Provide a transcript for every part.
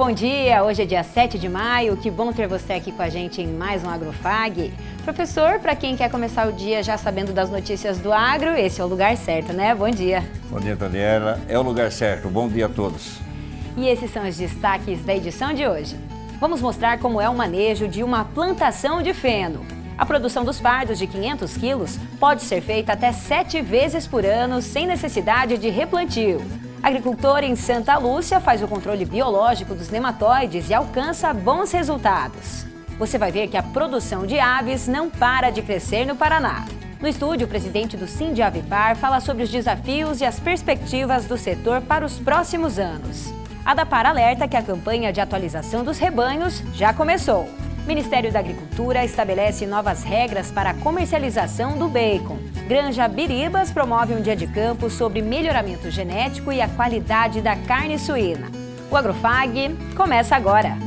bom dia! Hoje é dia 7 de maio, que bom ter você aqui com a gente em mais um AgroFag. Professor, para quem quer começar o dia já sabendo das notícias do agro, esse é o lugar certo, né? Bom dia! Bom dia, Daniela. É o lugar certo. Bom dia a todos. E esses são os destaques da edição de hoje. Vamos mostrar como é o manejo de uma plantação de feno. A produção dos fardos de 500 quilos pode ser feita até 7 vezes por ano, sem necessidade de replantio. Agricultor em Santa Lúcia faz o controle biológico dos nematóides e alcança bons resultados. Você vai ver que a produção de aves não para de crescer no Paraná. No estúdio, o presidente do Sindiavipar fala sobre os desafios e as perspectivas do setor para os próximos anos. A Dapar alerta que a campanha de atualização dos rebanhos já começou. O Ministério da Agricultura estabelece novas regras para a comercialização do bacon. Granja Biribas promove um dia de campo sobre melhoramento genético e a qualidade da carne suína. O AgroFag começa agora.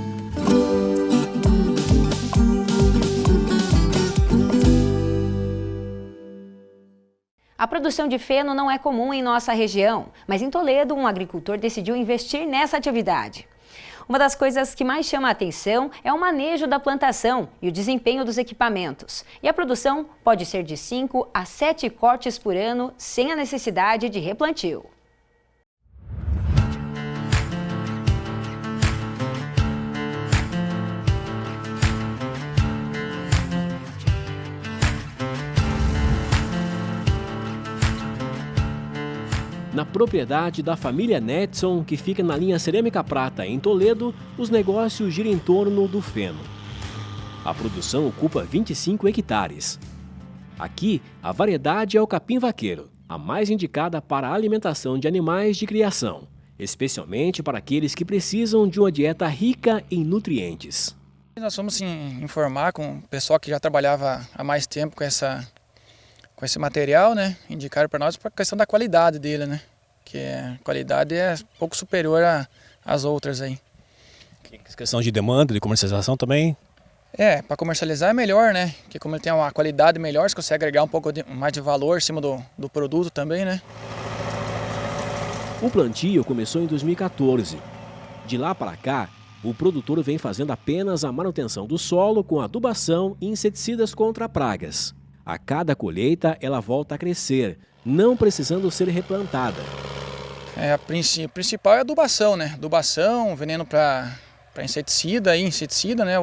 A produção de feno não é comum em nossa região, mas em Toledo, um agricultor decidiu investir nessa atividade. Uma das coisas que mais chama a atenção é o manejo da plantação e o desempenho dos equipamentos. E a produção pode ser de 5 a 7 cortes por ano, sem a necessidade de replantio. Na propriedade da família Netson, que fica na linha Cerâmica Prata, em Toledo, os negócios giram em torno do feno. A produção ocupa 25 hectares. Aqui, a variedade é o capim vaqueiro, a mais indicada para a alimentação de animais de criação, especialmente para aqueles que precisam de uma dieta rica em nutrientes. Nós fomos informar com o pessoal que já trabalhava há mais tempo com esse material, né? Indicaram para nós a questão da qualidade dele, né? Que a qualidade é pouco superior às outras aí. Questão de demanda, de comercialização também? Para comercializar é melhor, né? Porque como ele tem uma qualidade melhor, você consegue agregar um pouco mais de valor em cima do produto também, né? O plantio começou em 2014. De lá para cá, o produtor vem fazendo apenas a manutenção do solo com adubação e inseticidas contra pragas. A cada colheita, ela volta a crescer, não precisando ser replantada. O principal é a adubação, né? Adubação, veneno para inseticida, né?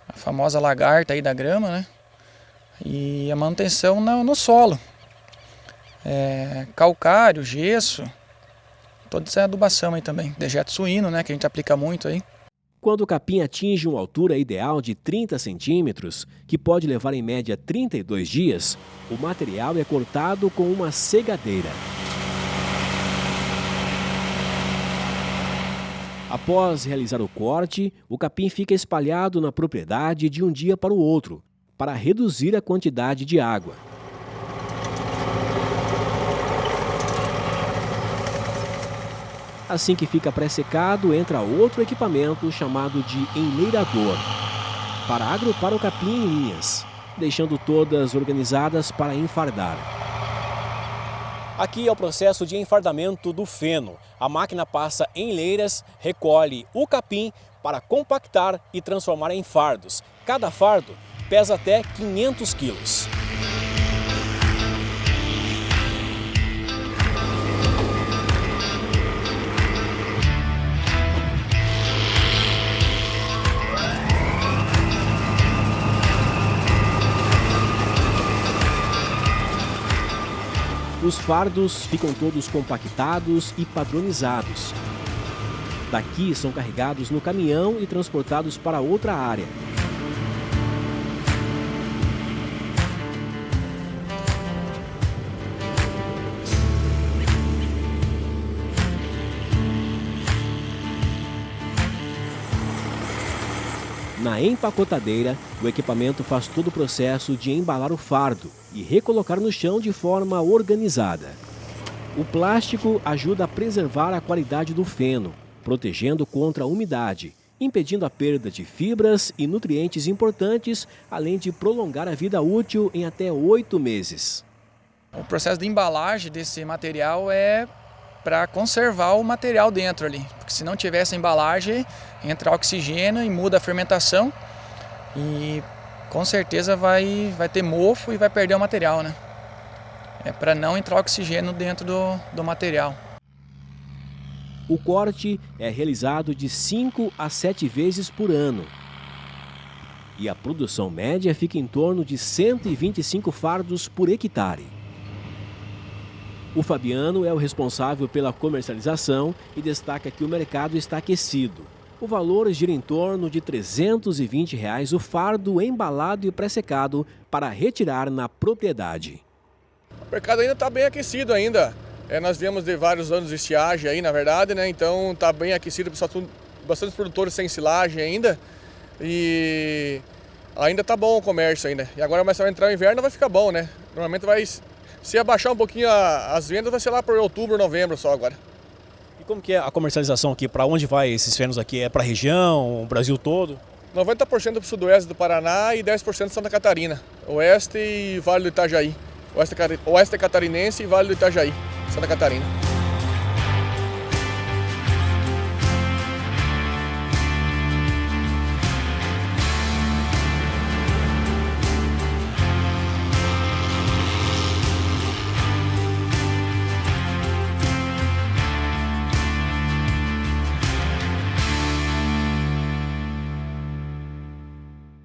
A famosa lagarta aí da grama, né? E a manutenção no solo. Calcário, gesso, toda essa adubação aí também. Dejeto suíno, né? Que a gente aplica muito aí. Quando o capim atinge uma altura ideal de 30 centímetros, que pode levar em média 32 dias, o material é cortado com uma segadeira. Após realizar o corte, o capim fica espalhado na propriedade de um dia para o outro, para reduzir a quantidade de água. Assim que fica pré-secado, entra outro equipamento chamado de enleirador, para agrupar o capim em linhas, deixando todas organizadas para enfardar. Aqui é o processo de enfardamento do feno. A máquina passa em leiras, recolhe o capim para compactar e transformar em fardos. Cada fardo pesa até 500 quilos. Os fardos ficam todos compactados e padronizados. Daqui são carregados no caminhão e transportados para outra área. Na empacotadeira, o equipamento faz todo o processo de embalar o fardo e recolocar no chão de forma organizada. O plástico ajuda a preservar a qualidade do feno, protegendo contra a umidade, impedindo a perda de fibras e nutrientes importantes, além de prolongar a vida útil em até 8 meses. O processo de embalagem desse material é para conservar o material dentro ali, porque se não tiver essa embalagem, entra oxigênio e muda a fermentação e com certeza vai ter mofo e vai perder o material, né? É para não entrar oxigênio dentro do material. O corte é realizado de 5 a 7 vezes por ano. E a produção média fica em torno de 125 fardos por hectare. O Fabiano é o responsável pela comercialização e destaca que o mercado está aquecido. O valor gira em torno de R$ 320 o fardo embalado e pré-secado para retirar na propriedade. O mercado ainda está bem aquecido ainda. Nós viemos de vários anos de estiagem aí, na verdade, né? Então está bem aquecido, bastante produtores sem silagem ainda. E ainda está bom o comércio ainda. E agora vai entrar o inverno, vai ficar bom, né? Normalmente se abaixar um pouquinho as vendas, vai ser lá por outubro, novembro só agora. E como que é a comercialização aqui? Para onde vai esses fenos aqui? É para a região, o Brasil todo? 90% para o sudoeste do Paraná e 10% Santa Catarina. Oeste e Vale do Itajaí. Oeste catarinense e Vale do Itajaí, Santa Catarina.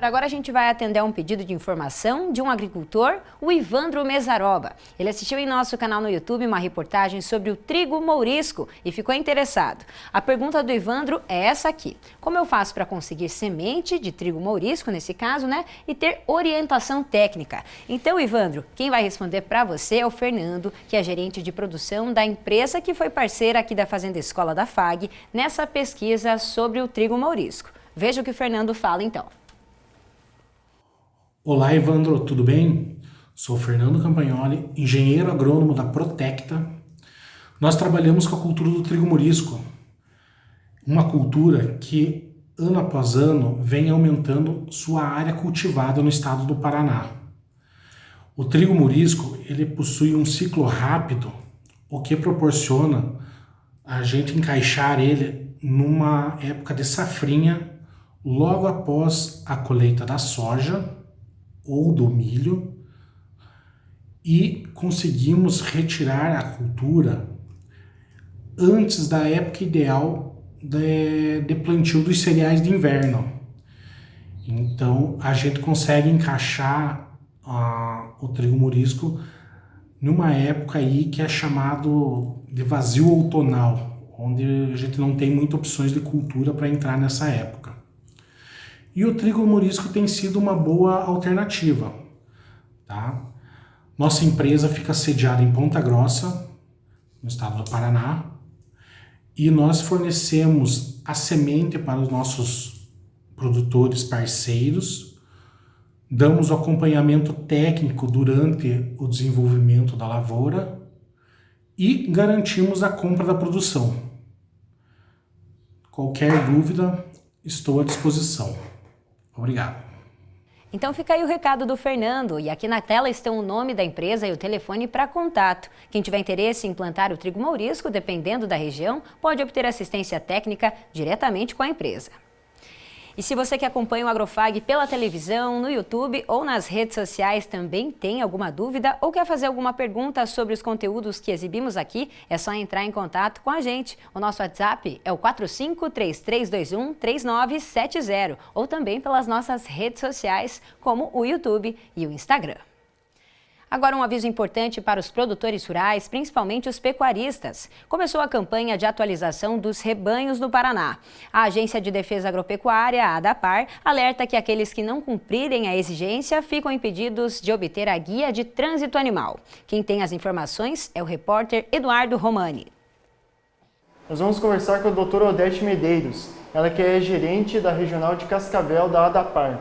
Agora a gente vai atender a um pedido de informação de um agricultor, o Ivandro Mesaroba. Ele assistiu em nosso canal no YouTube uma reportagem sobre o trigo mourisco e ficou interessado. A pergunta do Ivandro é essa aqui: como eu faço para conseguir semente de trigo mourisco, nesse caso, né, e ter orientação técnica? Então, Ivandro, quem vai responder para você é o Fernando, que é gerente de produção da empresa que foi parceira aqui da Fazenda Escola da FAG nessa pesquisa sobre o trigo mourisco. Veja o que o Fernando fala então. Olá, Evandro, tudo bem? Sou Fernando Campagnoli, engenheiro agrônomo da Protecta. Nós trabalhamos com a cultura do trigo mourisco, uma cultura que ano após ano vem aumentando sua área cultivada no estado do Paraná. O trigo mourisco, ele possui um ciclo rápido, o que proporciona a gente encaixar ele numa época de safrinha logo após a colheita da soja ou do milho, e conseguimos retirar a cultura antes da época ideal de plantio dos cereais de inverno. Então a gente consegue encaixar o trigo mourisco numa época aí que é chamado de vazio outonal, onde a gente não tem muitas opções de cultura para entrar nessa época. E o trigo mourisco tem sido uma boa alternativa, tá? Nossa empresa fica sediada em Ponta Grossa, no estado do Paraná, e nós fornecemos a semente para os nossos produtores parceiros, damos o acompanhamento técnico durante o desenvolvimento da lavoura e garantimos a compra da produção. Qualquer dúvida, estou à disposição. Obrigado. Então fica aí o recado do Fernando, e aqui na tela estão o nome da empresa e o telefone para contato. Quem tiver interesse em plantar o trigo mourisco, dependendo da região, pode obter assistência técnica diretamente com a empresa. E se você que acompanha o Agrofag pela televisão, no YouTube ou nas redes sociais também tem alguma dúvida ou quer fazer alguma pergunta sobre os conteúdos que exibimos aqui, é só entrar em contato com a gente. O nosso WhatsApp é o 4533213970 ou também pelas nossas redes sociais, como o YouTube e o Instagram. Agora um aviso importante para os produtores rurais, principalmente os pecuaristas. Começou a campanha de atualização dos rebanhos no Paraná. A Agência de Defesa Agropecuária, a ADAPAR, alerta que aqueles que não cumprirem a exigência ficam impedidos de obter a guia de trânsito animal. Quem tem as informações é o repórter Eduardo Romani. Nós vamos conversar com a doutora Odete Medeiros, ela que é gerente da Regional de Cascavel da ADAPAR.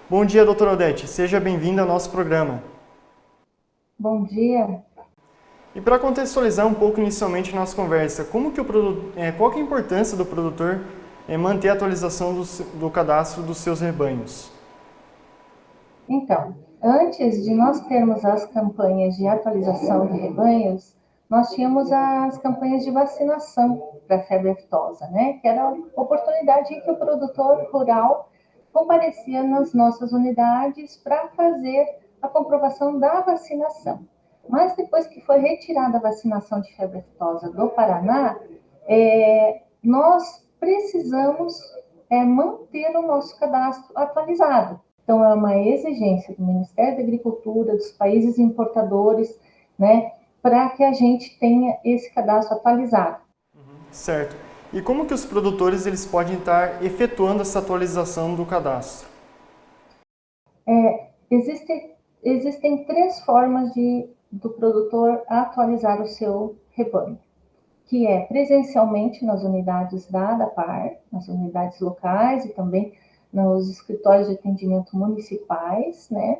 Bom dia, doutora Odete, seja bem-vinda ao nosso programa. Bom dia. E para contextualizar um pouco inicialmente a nossa conversa, qual que é a importância do produtor manter a atualização do cadastro dos seus rebanhos? Então, antes de nós termos as campanhas de atualização de rebanhos, nós tínhamos as campanhas de vacinação para a febre aftosa, né? Que era a oportunidade em que o produtor rural comparecia nas nossas unidades para fazer a comprovação da vacinação. Mas depois que foi retirada a vacinação de febre aftosa do Paraná, nós precisamos manter o nosso cadastro atualizado. Então, é uma exigência do Ministério da Agricultura, dos países importadores, né, para que a gente tenha esse cadastro atualizado. Certo. E como que os produtores eles podem estar efetuando essa atualização do cadastro? Existem 3 formas do produtor atualizar o seu rebanho, que é presencialmente nas unidades da ADAPAR, nas unidades locais e também nos escritórios de atendimento municipais, né?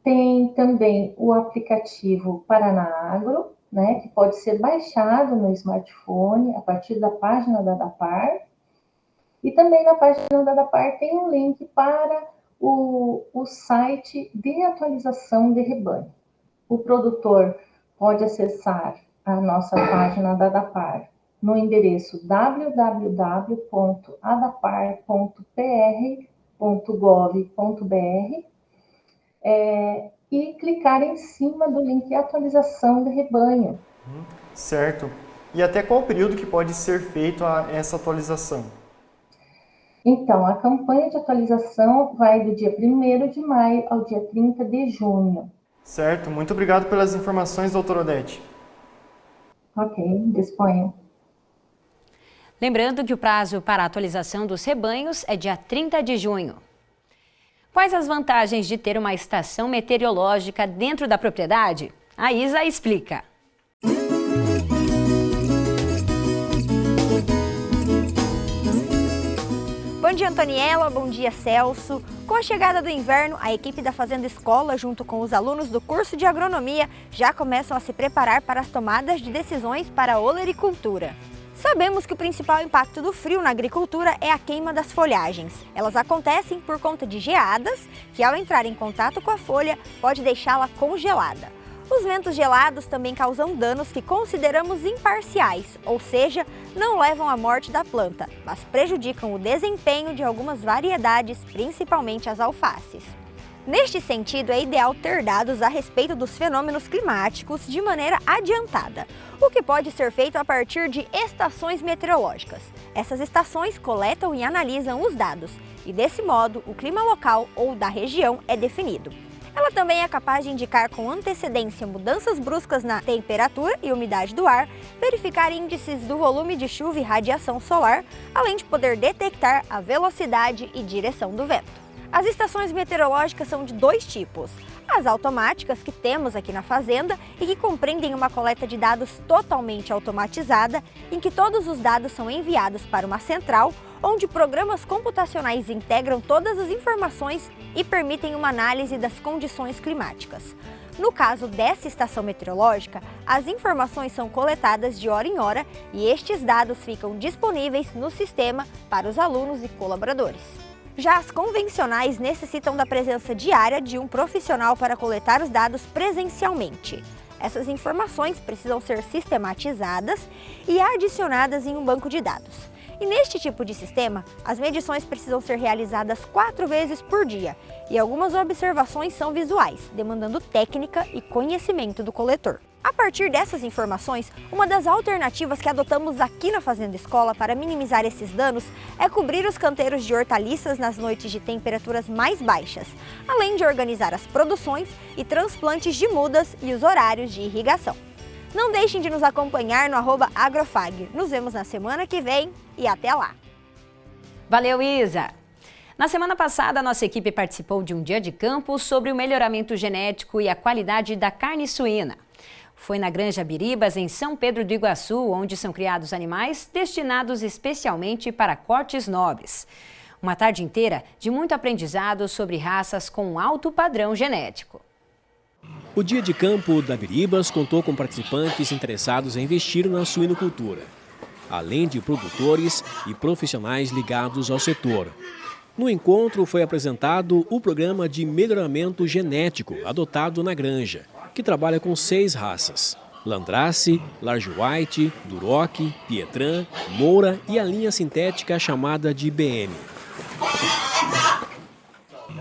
Tem também o aplicativo Paraná Agro, né, que pode ser baixado no smartphone a partir da página da ADAPAR. E também na página da ADAPAR tem um link para o site de atualização de rebanho. O produtor pode acessar a nossa página da ADAPAR no endereço www.adapar.pr.gov.br e clicar em cima do link atualização de rebanho. Certo. E até qual período que pode ser feita essa atualização? Então, a campanha de atualização vai do dia 1º de maio ao dia 30 de junho. Certo. Muito obrigado pelas informações, doutora Odete. Ok, disponha. Lembrando que o prazo para a atualização dos rebanhos é dia 30 de junho. Quais as vantagens de ter uma estação meteorológica dentro da propriedade? A Isa explica. Bom dia, Antoniela. Bom dia, Celso. Com a chegada do inverno, a equipe da Fazenda Escola, junto com os alunos do curso de agronomia, já começam a se preparar para as tomadas de decisões para a olericultura. Sabemos que o principal impacto do frio na agricultura é a queima das folhagens. Elas acontecem por conta de geadas, que ao entrar em contato com a folha, pode deixá-la congelada. Os ventos gelados também causam danos que consideramos imparciais, ou seja, não levam à morte da planta, mas prejudicam o desempenho de algumas variedades, principalmente as alfaces. Neste sentido, é ideal ter dados a respeito dos fenômenos climáticos de maneira adiantada, o que pode ser feito a partir de estações meteorológicas. Essas estações coletam e analisam os dados, e desse modo, o clima local ou da região é definido. Ela também é capaz de indicar com antecedência mudanças bruscas na temperatura e umidade do ar, verificar índices do volume de chuva e radiação solar, além de poder detectar a velocidade e direção do vento. As estações meteorológicas são de 2 tipos. As automáticas, que temos aqui na fazenda e que compreendem uma coleta de dados totalmente automatizada, em que todos os dados são enviados para uma central, onde programas computacionais integram todas as informações e permitem uma análise das condições climáticas. No caso dessa estação meteorológica, as informações são coletadas de hora em hora e estes dados ficam disponíveis no sistema para os alunos e colaboradores. Já as convencionais necessitam da presença diária de um profissional para coletar os dados presencialmente. Essas informações precisam ser sistematizadas e adicionadas em um banco de dados. E neste tipo de sistema, as medições precisam ser realizadas 4 vezes por dia e algumas observações são visuais, demandando técnica e conhecimento do coletor. A partir dessas informações, uma das alternativas que adotamos aqui na Fazenda Escola para minimizar esses danos é cobrir os canteiros de hortaliças nas noites de temperaturas mais baixas, além de organizar as produções e transplantes de mudas e os horários de irrigação. Não deixem de nos acompanhar no @agrofag. Nos vemos na semana que vem e até lá! Valeu, Isa! Na semana passada, a nossa equipe participou de um dia de campo sobre o melhoramento genético e a qualidade da carne suína. Foi na Granja Biribas, em São Pedro do Iguaçu, onde são criados animais destinados especialmente para cortes nobres. Uma tarde inteira de muito aprendizado sobre raças com alto padrão genético. O dia de campo da Biribas contou com participantes interessados em investir na suinocultura, além de produtores e profissionais ligados ao setor. No encontro foi apresentado o programa de melhoramento genético adotado na granja, que trabalha com 6 raças: Landrace, Large White, Duroc, Pietran, Moura e a linha sintética chamada de BM.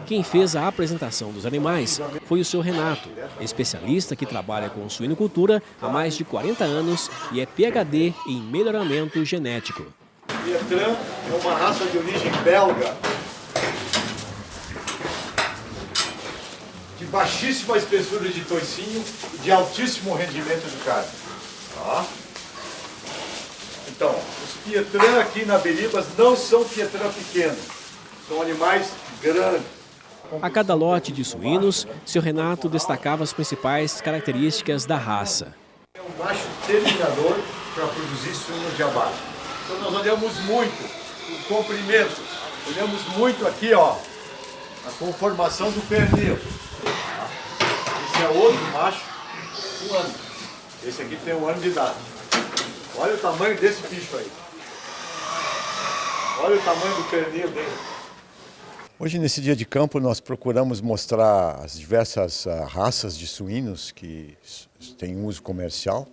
Quem fez a apresentação dos animais foi o seu Renato, especialista que trabalha com suinocultura há mais de 40 anos e é PhD em melhoramento genético. Pietran é uma raça de origem belga, de baixíssima espessura de toicinho e de altíssimo rendimento de carne. Tá? Então, os Pietran aqui na Beribas não são Pietran pequenos, são animais grandes. A cada lote de suínos, seu Renato destacava as principais características da raça. É um macho terminador para produzir suínos de abate. Então nós olhamos muito o comprimento, olhamos muito aqui, ó, a conformação do pernil. Esse é outro macho, 1 ano. Esse aqui tem 1 ano de idade. Olha o tamanho desse bicho aí. Olha o tamanho do pernil dele. Hoje, nesse dia de campo, nós procuramos mostrar as diversas raças de suínos que têm uso comercial.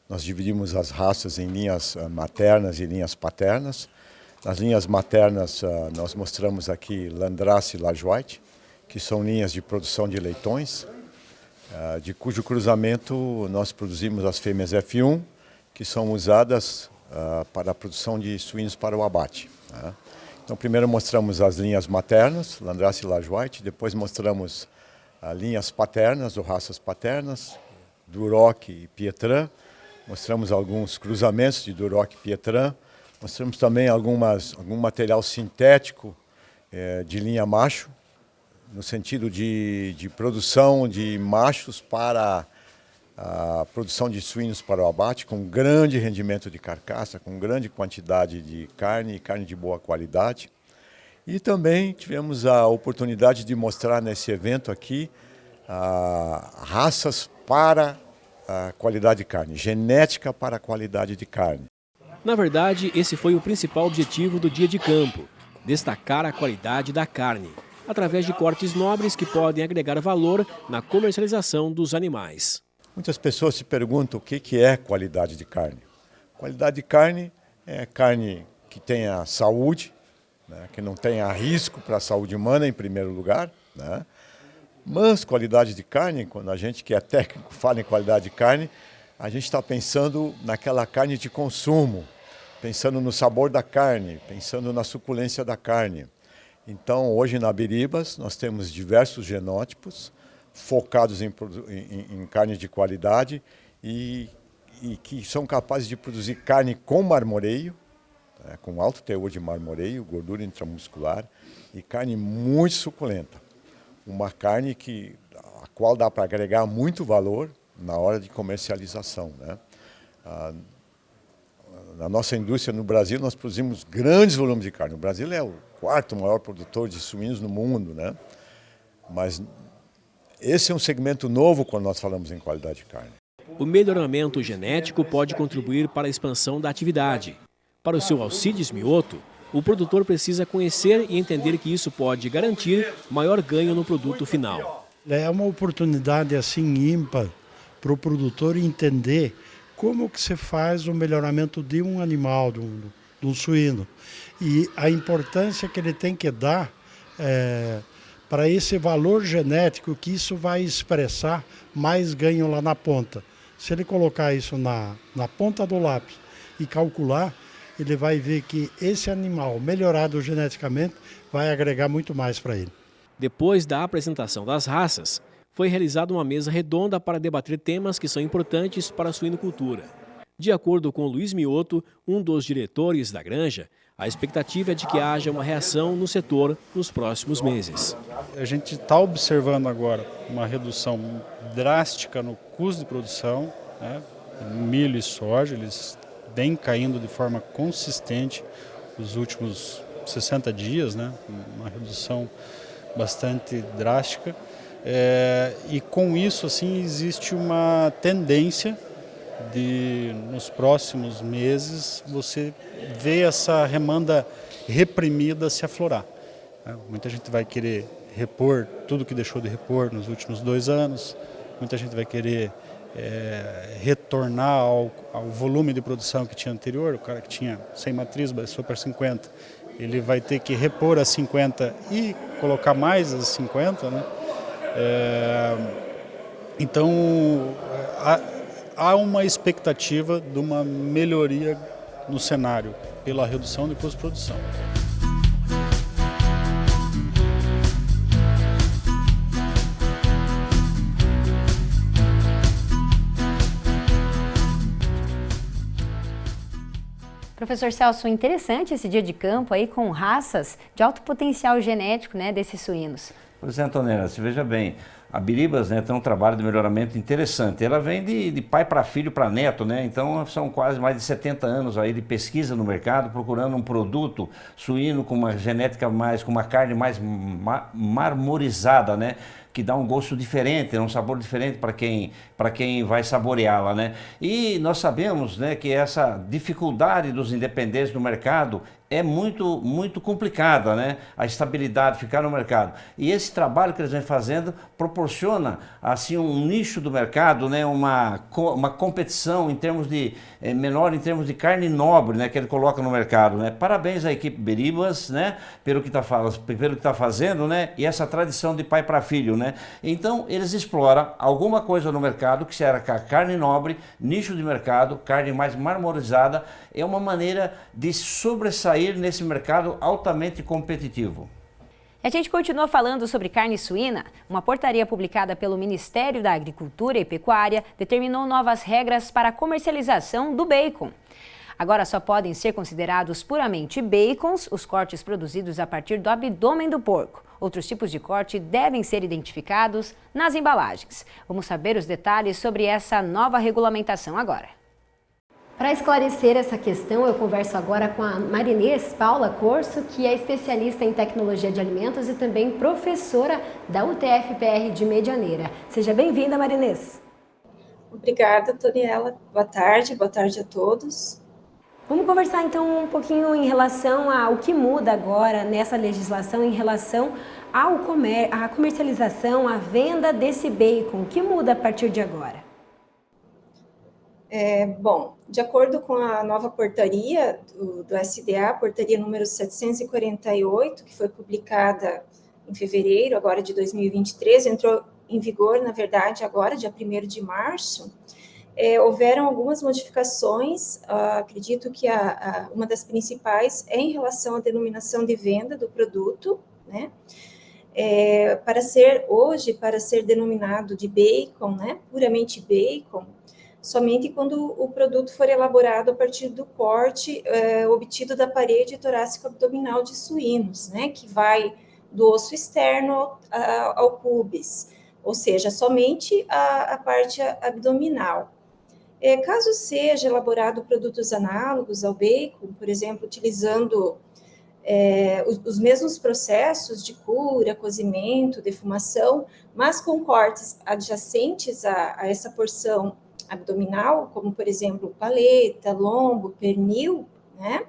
Nós dividimos as raças em linhas maternas e linhas paternas. Nas linhas maternas, nós mostramos aqui Landrace e Large White, que são linhas de produção de leitões, de cujo cruzamento nós produzimos as fêmeas F1, que são usadas para a produção de suínos para o abate. Então, primeiro mostramos as linhas maternas, Landrace e Large White, depois mostramos linhas paternas ou raças paternas, Duroc e Pietran, mostramos alguns cruzamentos de Duroc e Pietran, mostramos também algum material sintético de linha macho, no sentido de produção de machos para a produção de suínos para o abate, com grande rendimento de carcaça, com grande quantidade de carne e carne de boa qualidade. E também tivemos a oportunidade de mostrar nesse evento aqui raças para a qualidade de carne, genética para a qualidade de carne. Na verdade, esse foi o principal objetivo do dia de campo: destacar a qualidade da carne, através de cortes nobres que podem agregar valor na comercialização dos animais. Muitas pessoas se perguntam o que é qualidade de carne. Qualidade de carne é carne que tenha saúde, né, que não tenha risco para a saúde humana em primeiro lugar, né? Mas qualidade de carne, quando a gente que é técnico fala em qualidade de carne, a gente está pensando naquela carne de consumo, pensando no sabor da carne, pensando na suculência da carne. Então, hoje na Beribas, nós temos diversos genótipos focados em carne de qualidade e que são capazes de produzir carne com marmoreio, né, com alto teor de marmoreio, gordura intramuscular e carne muito suculenta. Uma carne a qual dá para agregar muito valor na hora de comercialização, né? Na nossa indústria no Brasil, nós produzimos grandes volumes de carne. O Brasil é o 4º maior produtor de suínos no mundo, né? Mas esse é um segmento novo quando nós falamos em qualidade de carne. O melhoramento genético pode contribuir para a expansão da atividade. Para o seu Alcides Mioto, o produtor precisa conhecer e entender que isso pode garantir maior ganho no produto final. É uma oportunidade assim ímpar para o produtor entender como que se faz o melhoramento de um animal, de um suíno. E a importância que ele tem que dar para esse valor genético, que isso vai expressar mais ganho lá na ponta. Se ele colocar isso na ponta do lápis e calcular, ele vai ver que esse animal melhorado geneticamente vai agregar muito mais para ele. Depois da apresentação das raças, foi realizada uma mesa redonda para debater temas que são importantes para a suinocultura. De acordo com Luiz Mioto, um dos diretores da granja, a expectativa é de que haja uma reação no setor nos próximos meses. A gente está observando agora uma redução drástica no custo de produção, né? Milho e soja, eles vêm caindo de forma consistente nos últimos 60 dias, né? Uma redução bastante drástica. E com isso, assim, existe uma tendência de, nos próximos meses, você ver essa demanda reprimida se aflorar. Muita gente vai querer repor tudo que deixou de repor nos últimos 2 anos, muita gente vai querer retornar ao volume de produção que tinha anterior. O cara que tinha 100 matrizes baixou para 50, ele vai ter que repor as 50 e colocar mais as 50, né? Então, há uma expectativa de uma melhoria no cenário pela redução de custo de produção. Professor Celso, interessante esse dia de campo aí com raças de alto potencial genético, né, desses suínos. Pois é, Antonella, você veja bem, a Biribas, né, tem um trabalho de melhoramento interessante. Ela vem de pai para filho para neto, né? Então são quase mais de 70 anos aí de pesquisa no mercado, procurando um produto suíno com uma genética mais, com uma carne mais marmorizada, né? Que dá um gosto diferente, um sabor diferente para quem vai saboreá-la, né? E nós sabemos, né, que essa dificuldade dos independentes no mercado é muito complicada, né? A estabilidade, ficar no mercado. E esse trabalho que eles vêm fazendo proporciona, assim, um nicho do mercado, né? Uma competição em termos de, menor em termos de carne nobre, né? Que ele coloca no mercado, né? Parabéns à equipe Biribas, né? Pelo que tá fazendo, né? E essa tradição de pai para filho, né? Então, eles exploram alguma coisa no mercado que será carne nobre, nicho de mercado, carne mais marmorizada, é uma maneira de sobressair nesse mercado altamente competitivo. A gente continua falando sobre carne suína. Uma portaria publicada pelo Ministério da Agricultura e Pecuária determinou novas regras para a comercialização do bacon. Agora só podem ser considerados puramente bacons os cortes produzidos a partir do abdômen do porco. Outros tipos de corte devem ser identificados nas embalagens. Vamos saber os detalhes sobre essa nova regulamentação agora. Para esclarecer essa questão, eu converso agora com a Marinês Paula Corso, que é especialista em tecnologia de alimentos e também professora da UTF-PR de Medianeira. Seja bem-vinda, Marinês. Obrigada, Toniela. Boa tarde a todos. Vamos conversar então um pouquinho em relação ao que muda agora nessa legislação em relação à comercialização, à venda desse bacon. O que muda a partir de agora? Bom, de acordo com a nova portaria do SDA, portaria número 748, que foi publicada em fevereiro agora de 2023, entrou em vigor, na verdade, agora, dia 1º de março, houveram algumas modificações, acredito que uma das principais é em relação à denominação de venda do produto, né? Para ser denominado de bacon, né, puramente bacon, somente quando o produto for elaborado a partir do corte obtido da parede torácico-abdominal de suínos, né, que vai do osso externo ao púbis, ou seja, somente a parte abdominal. Caso seja elaborado produtos análogos ao bacon, por exemplo, utilizando os mesmos processos de cura, cozimento, defumação, mas com cortes adjacentes a essa porção abdominal, como, por exemplo, paleta, lombo, pernil, né?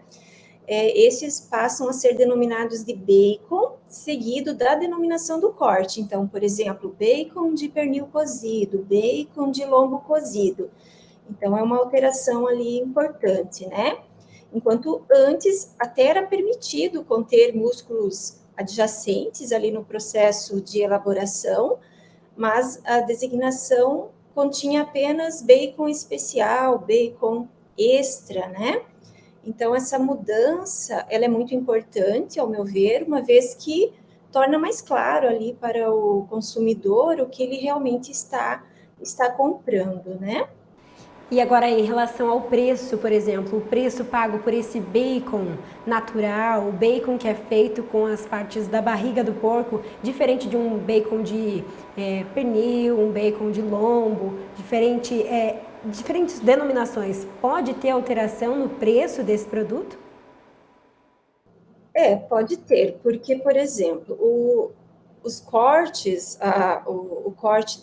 Esses passam a ser denominados de bacon, seguido da denominação do corte. Então, por exemplo, bacon de pernil cozido, bacon de lombo cozido. Então, é uma alteração ali importante, né? Enquanto antes até era permitido conter músculos adjacentes ali no processo de elaboração, mas a designação continha apenas bacon especial, bacon extra, né? Então, essa mudança, ela é muito importante, ao meu ver, uma vez que torna mais claro ali para o consumidor o que ele realmente está comprando, né? E agora, em relação ao preço, por exemplo, o preço pago por esse bacon natural, o bacon que é feito com as partes da barriga do porco, diferente de um bacon de pernil, um bacon de lombo, diferentes denominações, pode ter alteração no preço desse produto? Pode ter, porque, por exemplo, os cortes, o corte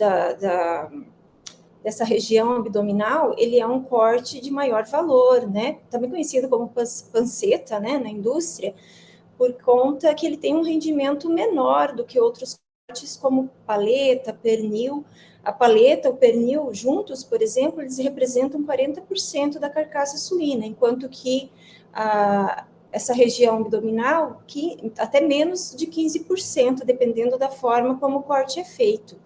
dessa região abdominal, ele é um corte de maior valor, né? Também conhecido como panceta, né, na indústria, por conta que ele tem um rendimento menor do que outros como paleta, pernil. A paleta, o pernil, juntos, por exemplo, eles representam 40% da carcaça suína, enquanto que essa região abdominal, que até menos de 15%, dependendo da forma como o corte é feito.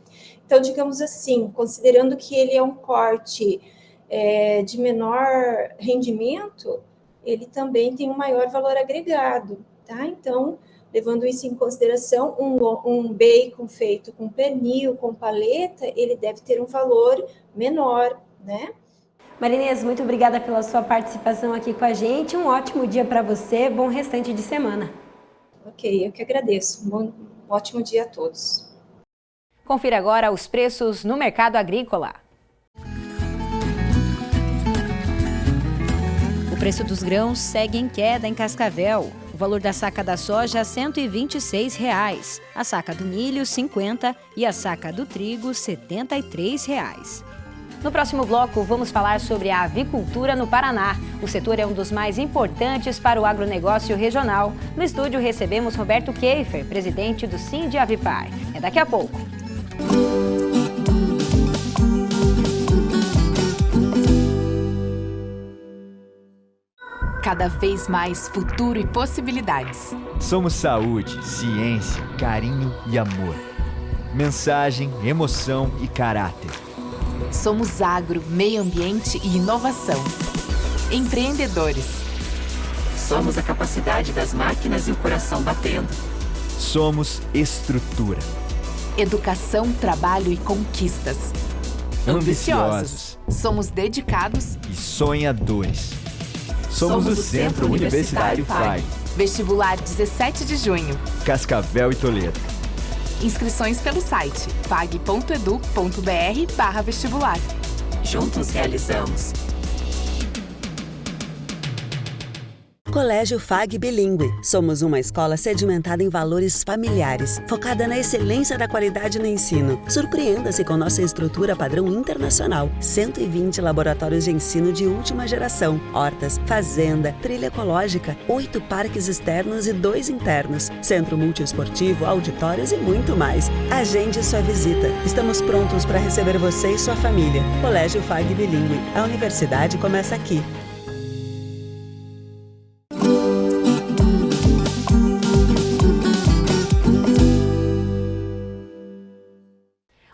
Então, digamos assim, considerando que ele é um corte de menor rendimento, ele também tem um maior valor agregado, tá? Então, levando isso em consideração, um bacon feito com pernil, com paleta, ele deve ter um valor menor, né? Marinês, muito obrigada pela sua participação aqui com a gente. Um ótimo dia para você, bom restante de semana. Ok, eu que agradeço. Um ótimo dia a todos. Confira agora os preços no mercado agrícola. O preço dos grãos segue em queda em Cascavel. O valor da saca da soja R$ 126,00, a saca do milho R$ 50,00 e a saca do trigo R$ 73,00. No próximo bloco, vamos falar sobre a avicultura no Paraná. O setor é um dos mais importantes para o agronegócio regional. No estúdio recebemos Roberto Keifer, presidente do Sindavipar. É daqui a pouco. Cada vez mais futuro e possibilidades. Somos saúde, ciência, carinho e amor. Mensagem, emoção e caráter. Somos agro, meio ambiente e inovação. Empreendedores. Somos a capacidade das máquinas e o coração batendo. Somos estrutura. Educação, trabalho e conquistas. Ambiciosos. Somos dedicados e sonhadores. Somos o Centro Universitário FAG. Vestibular 17 de junho. Cascavel e Toledo. Inscrições pelo site fag.edu.br/vestibular. Juntos realizamos. Colégio FAG Bilíngue. Somos uma escola sedimentada em valores familiares, focada na excelência da qualidade no ensino. Surpreenda-se com nossa estrutura padrão internacional. 120 laboratórios de ensino de última geração, hortas, fazenda, trilha ecológica, 8 parques externos e 2 internos, centro multiesportivo, auditórios e muito mais. Agende sua visita. Estamos prontos para receber você e sua família. Colégio FAG Bilíngue. A universidade começa aqui.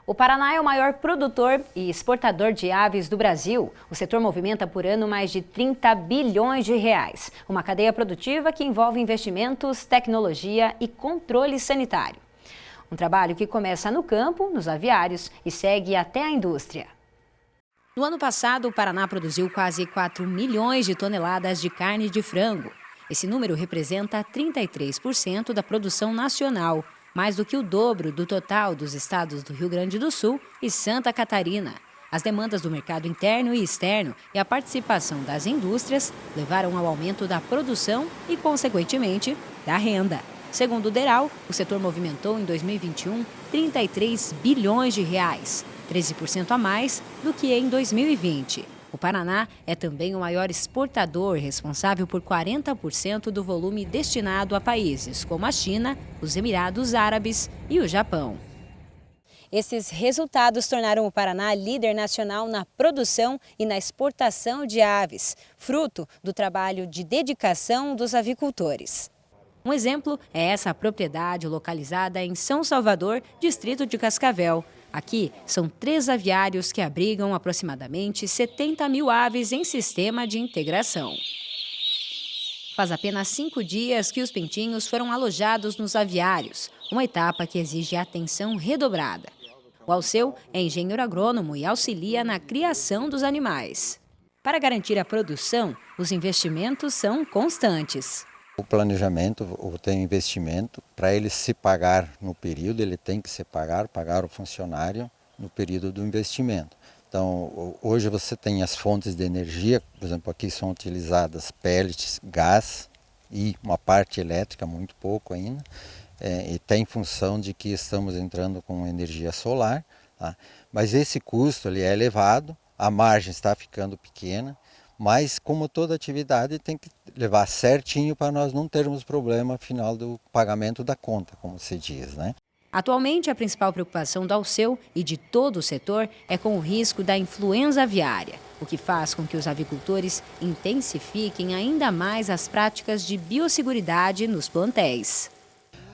O Paraná é o maior produtor e exportador de aves do Brasil. O setor movimenta por ano mais de 30 bilhões de reais. Uma cadeia produtiva que envolve investimentos, tecnologia e controle sanitário. Um trabalho que começa no campo, nos aviários e segue até a indústria. No ano passado, o Paraná produziu quase 4 milhões de toneladas de carne de frango. Esse número representa 33% da produção nacional, mais do que o dobro do total dos estados do Rio Grande do Sul e Santa Catarina. As demandas do mercado interno e externo e a participação das indústrias levaram ao aumento da produção e, consequentemente, da renda. Segundo o DERAL, o setor movimentou em 2021 33 bilhões de reais, 13% a mais do que em 2020. O Paraná é também o maior exportador, responsável por 40% do volume destinado a países como a China, os Emirados Árabes e o Japão. Esses resultados tornaram o Paraná líder nacional na produção e na exportação de aves, fruto do trabalho de dedicação dos avicultores. Um exemplo é essa propriedade localizada em São Salvador, distrito de Cascavel. Aqui são 3 aviários que abrigam aproximadamente 70 mil aves em sistema de integração. Faz apenas 5 dias que os pintinhos foram alojados nos aviários, uma etapa que exige atenção redobrada. O Alceu é engenheiro agrônomo e auxilia na criação dos animais. Para garantir a produção, os investimentos são constantes. O planejamento, tem investimento, para ele se pagar no período, ele tem que se pagar o funcionário no período do investimento. Então, hoje você tem as fontes de energia, por exemplo, aqui são utilizadas pellets, gás e uma parte elétrica, muito pouco ainda, e tem função de que estamos entrando com energia solar, tá? Mas esse custo ele é elevado, a margem está ficando pequena, mas como toda atividade tem que levar certinho para nós não termos problema final do pagamento da conta, como se diz, né? Atualmente, a principal preocupação do Alceu e de todo o setor é com o risco da influenza aviária, o que faz com que os avicultores intensifiquem ainda mais as práticas de biosseguridade nos plantéis.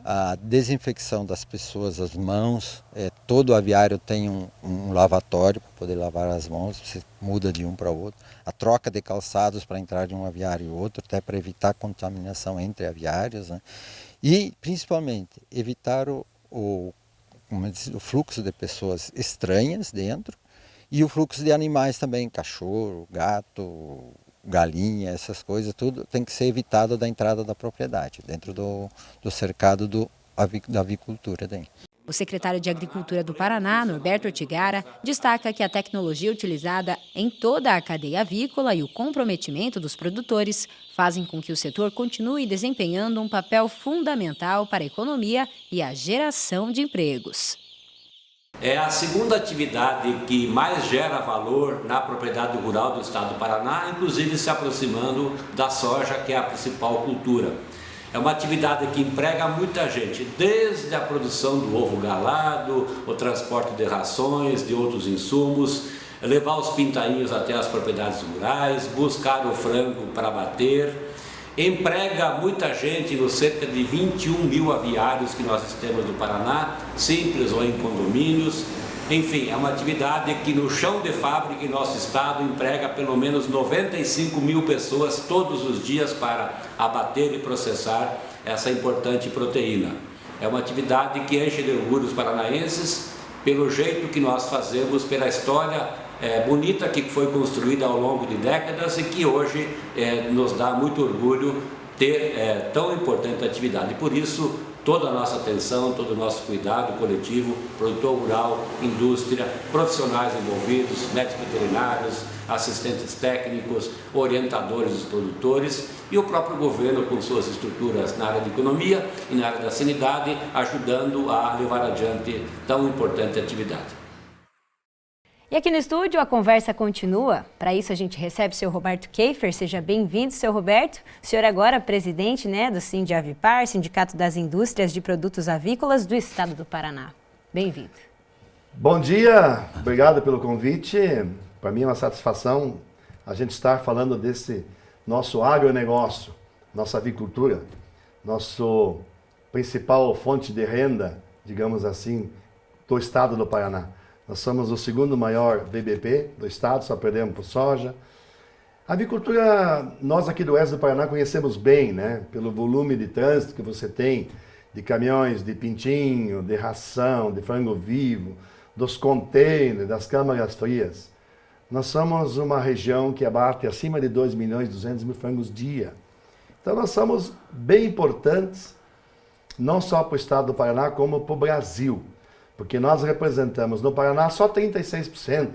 A desinfecção das pessoas, as mãos, todo aviário tem um lavatório para poder lavar as mãos, você muda de um para o outro. A troca de calçados para entrar de um aviário e outro, até para evitar contaminação entre aviários, né? E, principalmente, evitar o fluxo de pessoas estranhas dentro e o fluxo de animais também, cachorro, gato, galinha, essas coisas, tudo tem que ser evitado da entrada da propriedade, dentro do cercado da avicultura. Daí. O secretário de Agricultura do Paraná, Norberto Ortigara, destaca que a tecnologia utilizada em toda a cadeia avícola e o comprometimento dos produtores fazem com que o setor continue desempenhando um papel fundamental para a economia e a geração de empregos. É a segunda atividade que mais gera valor na propriedade rural do estado do Paraná, inclusive se aproximando da soja, que é a principal cultura. É uma atividade que emprega muita gente, desde a produção do ovo galado, o transporte de rações, de outros insumos, levar os pintainhos até as propriedades rurais, buscar o frango para abater. Emprega muita gente nos cerca de 21 mil aviários que nós temos no Paraná, simples ou em condomínios. Enfim, é uma atividade que no chão de fábrica em nosso estado emprega pelo menos 95 mil pessoas todos os dias para abater e processar essa importante proteína. É uma atividade que enche de orgulho os paranaenses pelo jeito que nós fazemos, pela história bonita que foi construída ao longo de décadas e que hoje nos dá muito orgulho ter tão importante atividade. E por isso, toda a nossa atenção, todo o nosso cuidado coletivo, produtor rural, indústria, profissionais envolvidos, médicos veterinários, assistentes técnicos, orientadores dos produtores e o próprio governo com suas estruturas na área de economia e na área da sanidade, ajudando a levar adiante tão importante atividade. E aqui no estúdio a conversa continua. Para isso a gente recebe o senhor Roberto Keifer. Seja bem-vindo, senhor Roberto. O senhor agora é presidente, do Sindavipar, Sindicato das Indústrias de Produtos Avícolas do Estado do Paraná. Bem-vindo. Bom dia, obrigado pelo convite. Para mim é uma satisfação a gente estar falando desse nosso agronegócio, nossa avicultura, nosso principal fonte de renda, digamos assim, do Estado do Paraná. Nós somos o segundo maior VBP do estado, só perdemos por soja. A avicultura, nós aqui do oeste do Paraná conhecemos bem, pelo volume de trânsito que você tem, de caminhões de pintinho, de ração, de frango vivo, dos containers, das câmaras frias. Nós somos uma região que abate acima de 2.200.000 frangos dia. Então nós somos bem importantes, não só para o estado do Paraná, como para o Brasil. Porque nós representamos no Paraná só 36%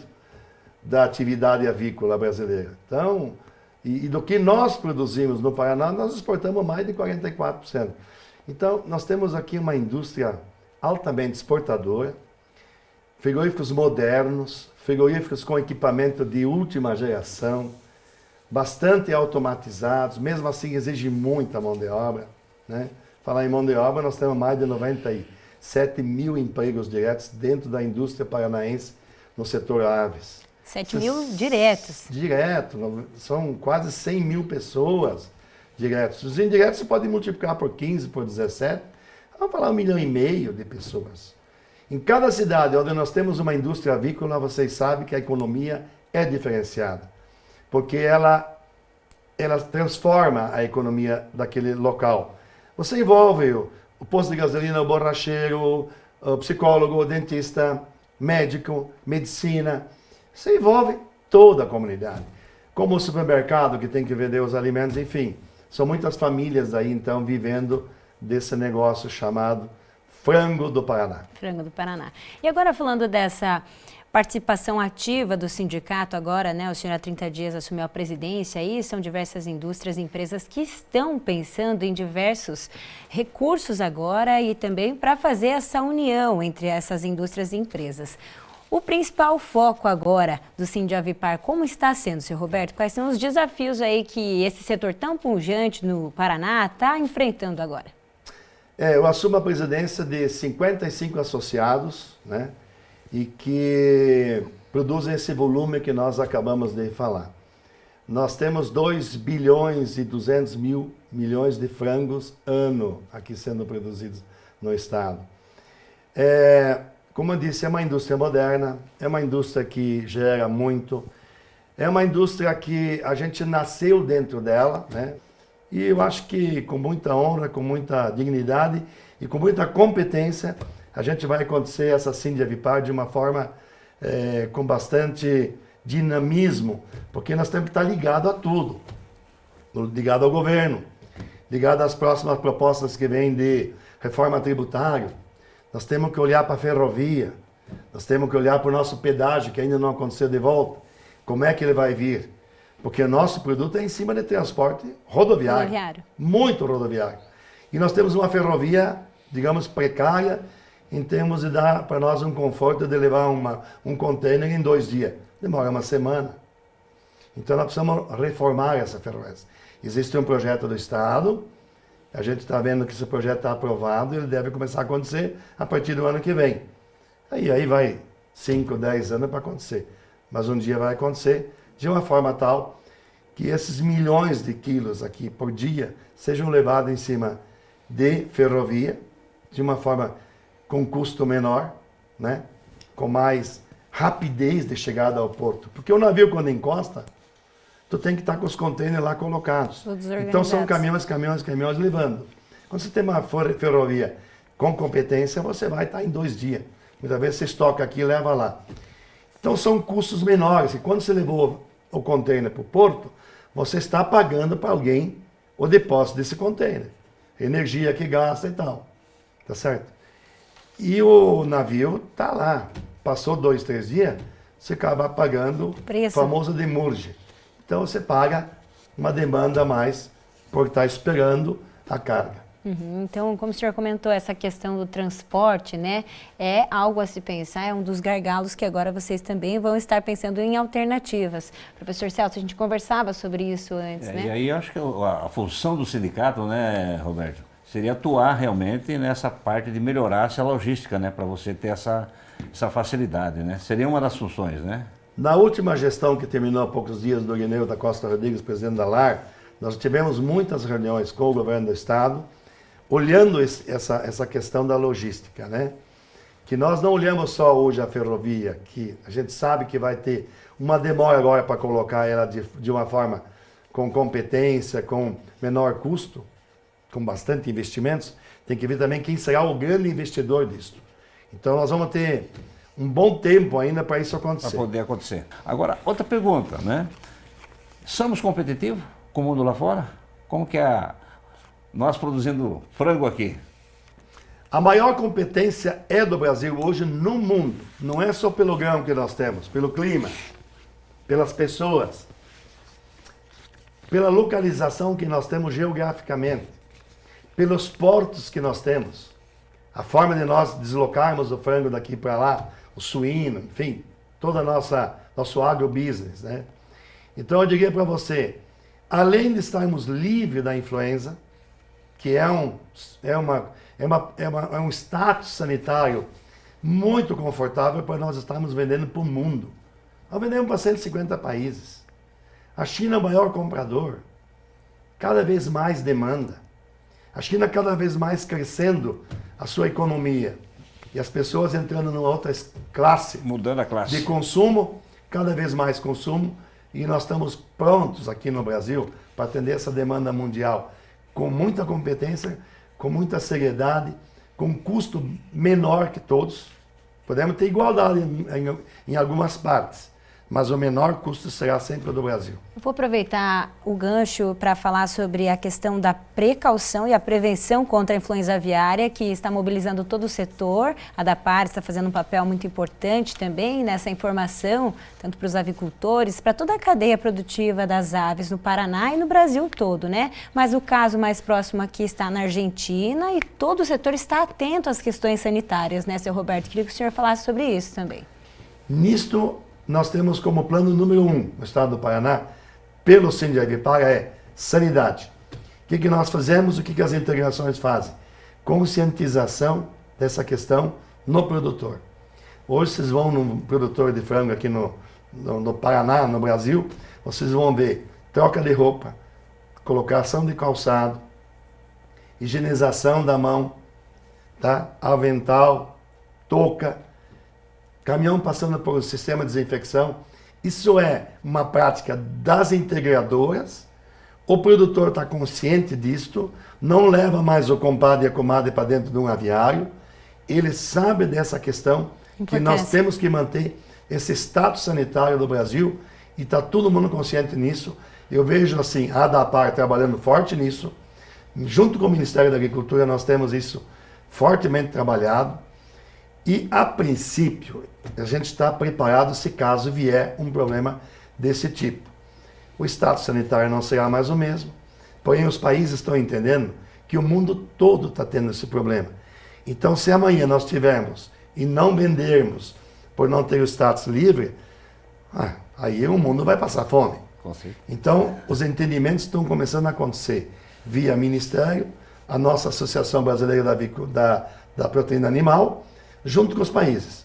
da atividade avícola brasileira. Então, e do que nós produzimos no Paraná, nós exportamos mais de 44%. Então, nós temos aqui uma indústria altamente exportadora, frigoríficos modernos, frigoríficos com equipamento de última geração, bastante automatizados, mesmo assim exige muita mão de obra. Falar em mão de obra, nós temos mais de 7 mil empregos diretos dentro da indústria paranaense no setor aves. 7 mil diretos? Direto, são quase 100 mil pessoas diretos. Os indiretos você pode multiplicar por 15, por 17, vamos falar 1,5 milhão de pessoas. Em cada cidade onde nós temos uma indústria avícola, vocês sabem que a economia é diferenciada, porque ela transforma a economia daquele local. Você envolve o posto de gasolina, o borracheiro, o psicólogo, o dentista, médico, medicina. Você envolve toda a comunidade. Como o supermercado que tem que vender os alimentos, enfim. São muitas famílias aí, então, vivendo desse negócio chamado Frango do Paraná. Frango do Paraná. E agora falando dessa participação ativa do sindicato agora, o senhor há 30 dias assumiu a presidência aí, são diversas indústrias e empresas que estão pensando em diversos recursos agora e também para fazer essa união entre essas indústrias e empresas. O principal foco agora do Sindavipar, como está sendo, senhor Roberto? Quais são os desafios aí que esse setor tão pujante no Paraná está enfrentando agora? Eu assumo a presidência de 55 associados, né? E que produzem esse volume que nós acabamos de falar. Nós temos 2 bilhões e 200 milhões de frangos ano aqui sendo produzidos no estado. Como eu disse, é uma indústria moderna, é uma indústria que gera muito, é uma indústria que a gente nasceu dentro dela, né? E eu acho que com muita honra, com muita dignidade e com muita competência, a gente vai acontecer essa Sindiavipar de uma forma com bastante dinamismo, porque nós temos que estar ligado a tudo, ligado ao governo, ligado às próximas propostas que vêm de reforma tributária. Nós temos que olhar para a ferrovia, nós temos que olhar para o nosso pedágio, que ainda não aconteceu de volta, como é que ele vai vir, porque o nosso produto é em cima de transporte rodoviário. Muito rodoviário. E nós temos uma ferrovia, digamos, precária, em termos de dar para nós um conforto de levar um container em 2 dias. Demora uma semana. Então nós precisamos reformar essa ferrovia. Existe um projeto do Estado, a gente está vendo que esse projeto está aprovado, ele deve começar a acontecer a partir do ano que vem. Aí vai 5, 10 anos para acontecer. Mas um dia vai acontecer de uma forma tal que esses milhões de quilos aqui por dia sejam levados em cima de ferrovia, de uma forma com custo menor, né? Com mais rapidez de chegada ao porto. Porque o navio, quando encosta, tu tem que estar com os containers lá colocados. Então são caminhões levando. Quando você tem uma ferrovia com competência, você vai estar em 2 dias. Muitas vezes você estoca aqui e leva lá. Então são custos menores. E quando você levou o container para o porto, você está pagando para alguém o depósito desse container. Energia que gasta e tal. Tá certo? E o navio está lá. Passou 2, 3 dias, você acaba pagando o famoso demurge. Então você paga uma demanda a mais por estar esperando a carga. Então, como o senhor comentou, essa questão do transporte, né, é algo a se pensar, é um dos gargalos que agora vocês também vão estar pensando em alternativas. Professor Celso, a gente conversava sobre isso antes, né? E aí eu acho que a função do sindicato, né, Roberto, seria atuar realmente nessa parte de melhorar essa logística, né, para você ter essa facilidade, né? Seria uma das funções, né? Na última gestão que terminou há poucos dias do Irineu da Costa Rodrigues, presidente da LAR, nós tivemos muitas reuniões com o governo do estado, olhando essa questão da logística, né? Que nós não olhamos só hoje a ferrovia, que a gente sabe que vai ter uma demora agora para colocar ela de uma forma com competência, com menor custo, com bastante investimentos. Tem que ver também quem será o grande investidor disso. Então nós vamos ter um bom tempo ainda para isso acontecer. Para poder acontecer. Agora, outra pergunta, né? Somos competitivos com o mundo lá fora? Como que é nós produzindo frango aqui? A maior competência é do Brasil hoje no mundo. Não é só pelo grão que nós temos, pelo clima, pelas pessoas, pela localização que nós temos geograficamente, pelos portos que nós temos, a forma de nós deslocarmos o frango daqui para lá, o suíno, enfim, todo nosso agrobusiness, né? Então eu diria para você, além de estarmos livres da influenza, que é um status sanitário muito confortável para nós estarmos vendendo para o mundo. Nós vendemos para 150 países. A China é o maior comprador. Cada vez mais demanda. A China cada vez mais crescendo a sua economia. E as pessoas entrando numa outra classe. Mudando a classe. De consumo, cada vez mais consumo. E nós estamos prontos aqui no Brasil para atender essa demanda mundial. Com muita competência, com muita seriedade, com custo menor que todos. Podemos ter igualdade em algumas partes, mas o menor custo será sempre o do Brasil. Eu vou aproveitar o gancho para falar sobre a questão da precaução e a prevenção contra a influenza aviária, que está mobilizando todo o setor. A ADAPAR está fazendo um papel muito importante também nessa informação, tanto para os avicultores, para toda a cadeia produtiva das aves no Paraná e no Brasil todo, né? Mas o caso mais próximo aqui está na Argentina e todo o setor está atento às questões sanitárias, né, seu Roberto? Queria que o senhor falasse sobre isso também. Nisto, nós temos como plano número 1 no estado do Paraná, pelo Sindiavipar, é sanidade. O que nós fazemos, o que as integrações fazem? conscientização dessa questão no produtor. Hoje vocês vão num produtor de frango aqui no Paraná, no Brasil, vocês vão ver troca de roupa, colocação de calçado, higienização da mão, tá? Avental, touca, caminhão passando por um sistema de desinfecção. Isso é uma prática das integradoras. O produtor está consciente disto, não leva mais o compadre e a comadre para dentro de um aviário. Ele sabe dessa questão, que nós temos que manter esse status sanitário do Brasil, e está todo mundo consciente nisso. Eu vejo assim, a ADAPAR trabalhando forte nisso. Junto com o Ministério da Agricultura, nós temos isso fortemente trabalhado. E, a princípio, a gente está preparado se caso vier um problema desse tipo. O status sanitário não será mais o mesmo, porém os países estão entendendo que o mundo todo está tendo esse problema. Então, se amanhã nós tivermos e não vendermos por não ter o status livre, aí o mundo vai passar fome. Então, os entendimentos estão começando a acontecer via Ministério, a nossa Associação Brasileira da Proteína Animal, junto com os países.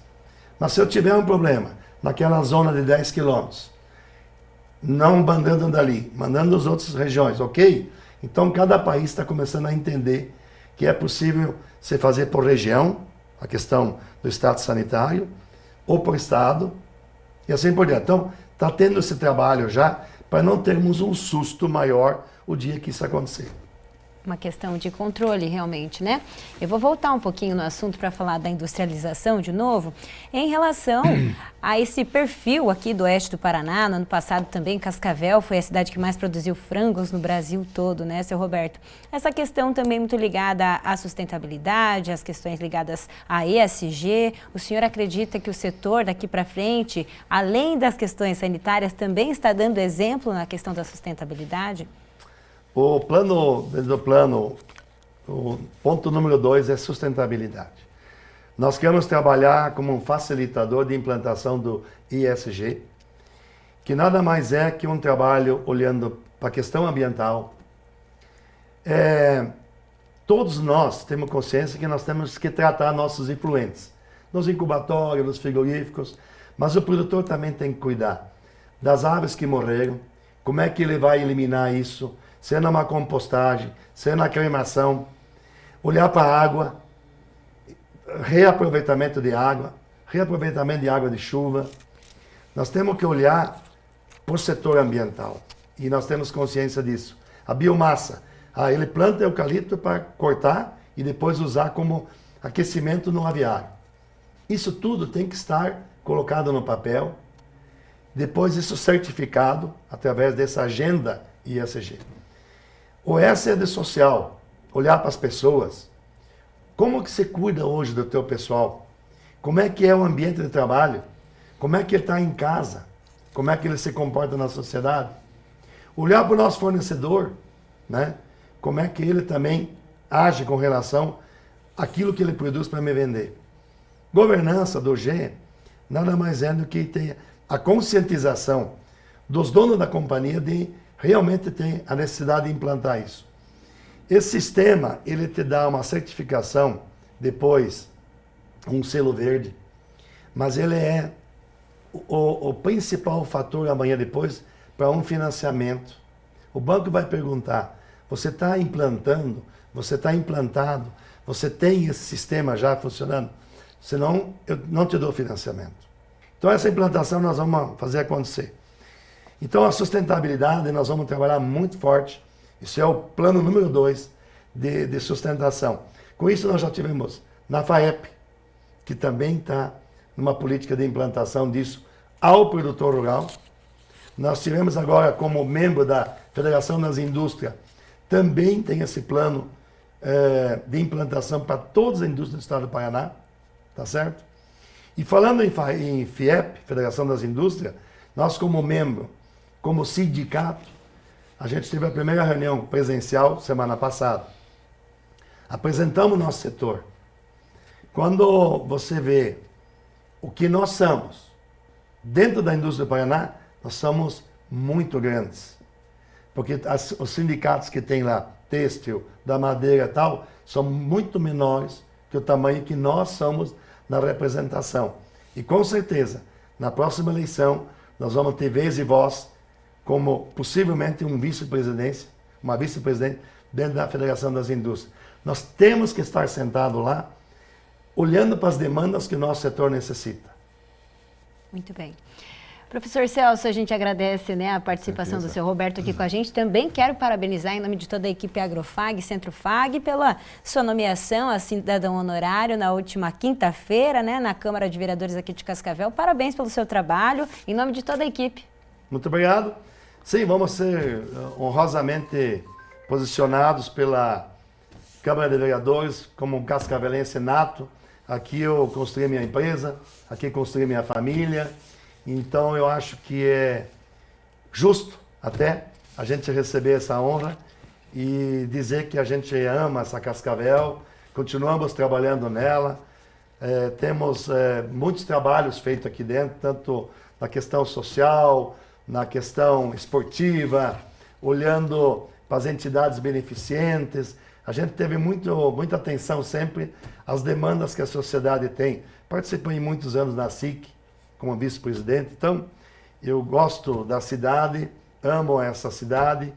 Mas se eu tiver um problema naquela zona de 10 quilômetros, não mandando dali, mandando as outras regiões, ok? Então cada país está começando a entender que é possível se fazer por região, a questão do status sanitário, ou por estado, e assim por diante. Então está tendo esse trabalho já, para não termos um susto maior o dia que isso acontecer. Uma questão de controle, realmente, né? Eu vou voltar um pouquinho no assunto para falar da industrialização de novo. Em relação a esse perfil aqui do oeste do Paraná, no ano passado também Cascavel foi a cidade que mais produziu frangos no Brasil todo, né, seu Roberto? Essa questão também muito ligada à sustentabilidade, as questões ligadas à ESG. O senhor acredita que o setor daqui para frente, além das questões sanitárias, também está dando exemplo na questão da sustentabilidade? O ponto número 2 é sustentabilidade. Nós queremos trabalhar como um facilitador de implantação do ESG, que nada mais é que um trabalho olhando para a questão ambiental. Todos nós temos consciência que nós temos que tratar nossos efluentes, nos incubatórios, nos frigoríficos, mas o produtor também tem que cuidar das aves que morreram, como é que ele vai eliminar isso, se é numa compostagem, se é na cremação, olhar para a água, reaproveitamento de água de chuva. Nós temos que olhar para o setor ambiental e nós temos consciência disso. A biomassa, ele planta eucalipto para cortar e depois usar como aquecimento no aviário. Isso tudo tem que estar colocado no papel, depois isso certificado através dessa agenda ESG. O S é de social, olhar para as pessoas. Como que você cuida hoje do teu pessoal? Como é que é o ambiente de trabalho? Como é que ele está em casa? Como é que ele se comporta na sociedade? Olhar para o nosso fornecedor, né? Como é que ele também age com relação àquilo que ele produz para me vender. Governança do G nada mais é do que ter a conscientização dos donos da companhia de realmente tem a necessidade de implantar isso. Esse sistema, ele te dá uma certificação, depois um selo verde, mas ele é o principal fator amanhã depois para um financiamento. O banco vai perguntar, você está implantando, você está implantado, você tem esse sistema já funcionando? Senão, eu não te dou financiamento. Então essa implantação nós vamos fazer acontecer. Então a sustentabilidade nós vamos trabalhar muito forte. Isso é o plano número 2 de sustentação. Com isso nós já tivemos na FAEP, que também está numa política de implantação disso ao produtor rural. Nós tivemos agora como membro da Federação das Indústrias, também tem esse plano de implantação para todas as indústrias do estado do Paraná, tá certo? E falando em FIEP, Federação das Indústrias, nós como membro, como sindicato, a gente teve a primeira reunião presencial semana passada. Apresentamos o nosso setor. Quando você vê o que nós somos, dentro da indústria do Paraná, nós somos muito grandes. Porque os sindicatos que tem lá, têxtil, da madeira e tal, são muito menores que o tamanho que nós somos na representação. E com certeza, na próxima eleição, nós vamos ter vez e voz como possivelmente uma vice-presidente dentro da Federação das Indústrias. Nós temos que estar sentados lá, olhando para as demandas que o nosso setor necessita. Muito bem. Professor Celso, a gente agradece, né, a participação do seu Roberto aqui com a gente. Também quero parabenizar em nome de toda a equipe Agrofag, Centro Fag, pela sua nomeação a cidadão honorário na última quinta-feira, né, na Câmara de Vereadores aqui de Cascavel. Parabéns pelo seu trabalho, em nome de toda a equipe. Muito obrigado. Sim, vamos ser honrosamente posicionados pela Câmara de Vereadores como um cascavelense nato. Aqui eu construí minha empresa, aqui construí minha família. Então eu acho que é justo até a gente receber essa honra e dizer que a gente ama essa Cascavel, continuamos trabalhando nela, temos muitos trabalhos feitos aqui dentro, tanto na questão social, na questão esportiva, olhando para as entidades beneficentes. A gente teve muita atenção sempre às demandas que a sociedade tem. Participei muitos anos na SIC, como vice-presidente, então eu gosto da cidade, amo essa cidade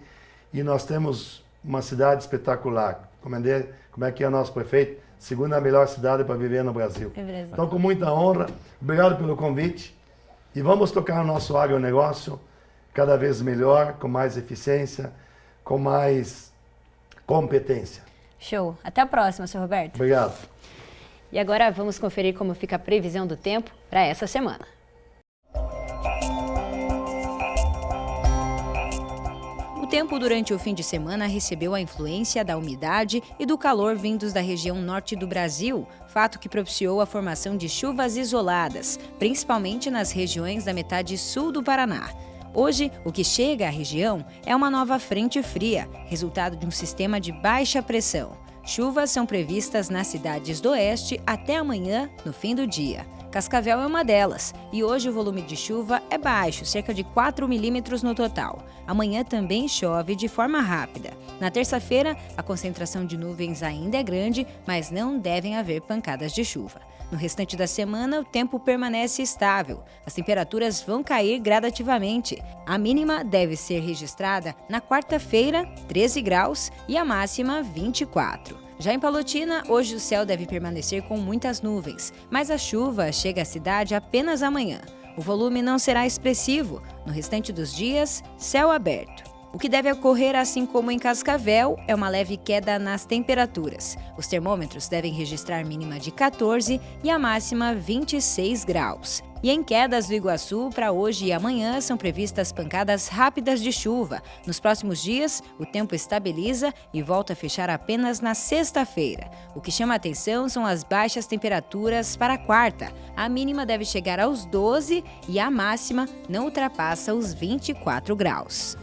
e nós temos uma cidade espetacular. Como é que é o nosso prefeito? Segunda melhor cidade para viver no Brasil. Então, com muita honra, obrigado pelo convite e vamos tocar o nosso agronegócio cada vez melhor, com mais eficiência, com mais competência. Show. Até a próxima, senhor Roberto. Obrigado. E agora vamos conferir como fica a previsão do tempo para essa semana. O tempo durante o fim de semana recebeu a influência da umidade e do calor vindos da região norte do Brasil, fato que propiciou a formação de chuvas isoladas, principalmente nas regiões da metade sul do Paraná. Hoje, o que chega à região é uma nova frente fria, resultado de um sistema de baixa pressão. Chuvas são previstas nas cidades do oeste até amanhã, no fim do dia. Cascavel é uma delas e hoje o volume de chuva é baixo, cerca de 4 milímetros no total. Amanhã também chove de forma rápida. Na terça-feira, a concentração de nuvens ainda é grande, mas não devem haver pancadas de chuva. No restante da semana, o tempo permanece estável. As temperaturas vão cair gradativamente. A mínima deve ser registrada na quarta-feira, 13 graus, e a máxima, 24. Já em Palotina, hoje o céu deve permanecer com muitas nuvens, mas a chuva chega à cidade apenas amanhã. O volume não será expressivo. No restante dos dias, céu aberto. O que deve ocorrer, assim como em Cascavel, é uma leve queda nas temperaturas. Os termômetros devem registrar mínima de 14 e a máxima 26 graus. E em Quedas do Iguaçu, para hoje e amanhã, são previstas pancadas rápidas de chuva. Nos próximos dias, o tempo estabiliza e volta a fechar apenas na sexta-feira. O que chama a atenção são as baixas temperaturas para a quarta. A mínima deve chegar aos 12 e a máxima não ultrapassa os 24 graus.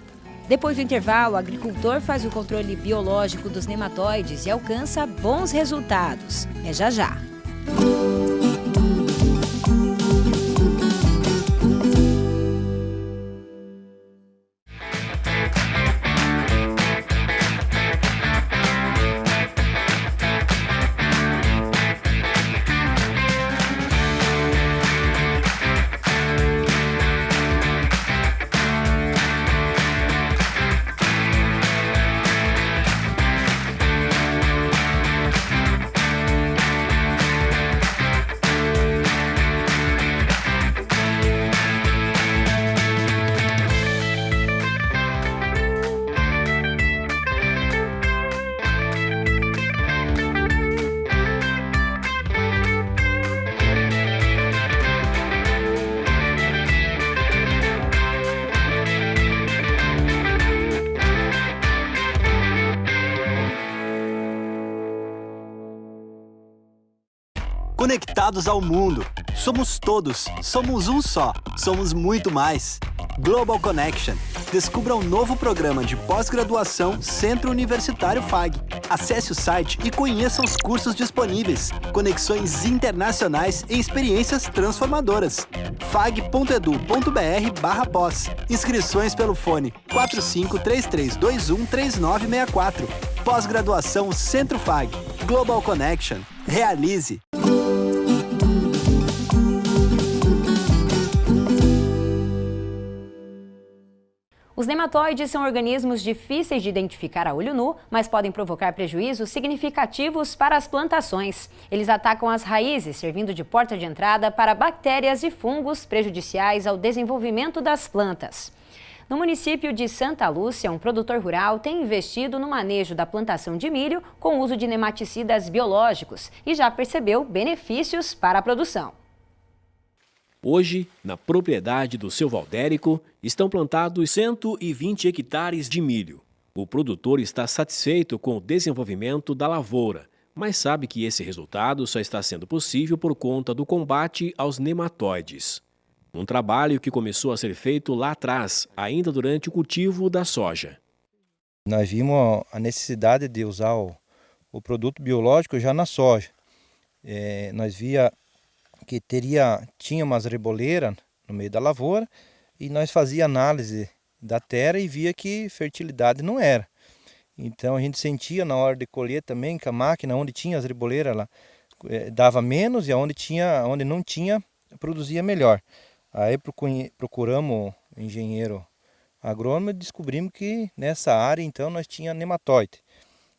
Depois do intervalo, o agricultor faz o controle biológico dos nematóides e alcança bons resultados. É já já. Conectados ao mundo. Somos todos. Somos um só. Somos muito mais. Global Connection. Descubra um novo programa de pós-graduação Centro Universitário FAG. Acesse o site e conheça os cursos disponíveis. Conexões internacionais e experiências transformadoras. fag.edu.br/pós. Inscrições pelo fone 4533213964. Pós-graduação Centro FAG. Global Connection. Realize. Os nematóides são organismos difíceis de identificar a olho nu, mas podem provocar prejuízos significativos para as plantações. Eles atacam as raízes, servindo de porta de entrada para bactérias e fungos prejudiciais ao desenvolvimento das plantas. No município de Santa Lúcia, um produtor rural tem investido no manejo da plantação de milho com o uso de nematicidas biológicos e já percebeu benefícios para a produção. Hoje, na propriedade do seu Valdérico, estão plantados 120 hectares de milho. O produtor está satisfeito com o desenvolvimento da lavoura, mas sabe que esse resultado só está sendo possível por conta do combate aos nematóides. Um trabalho que começou a ser feito lá atrás, ainda durante o cultivo da soja. Nós vimos a necessidade de usar o produto biológico já na soja. Nós via que tinha umas reboleiras no meio da lavoura e nós fazia análise da terra e via que fertilidade não era. Então a gente sentia na hora de colher também que a máquina onde tinha as reboleiras ela dava menos e onde não tinha produzia melhor. Aí procuramos engenheiro agrônomo e descobrimos que nessa área então nós tinha nematóide.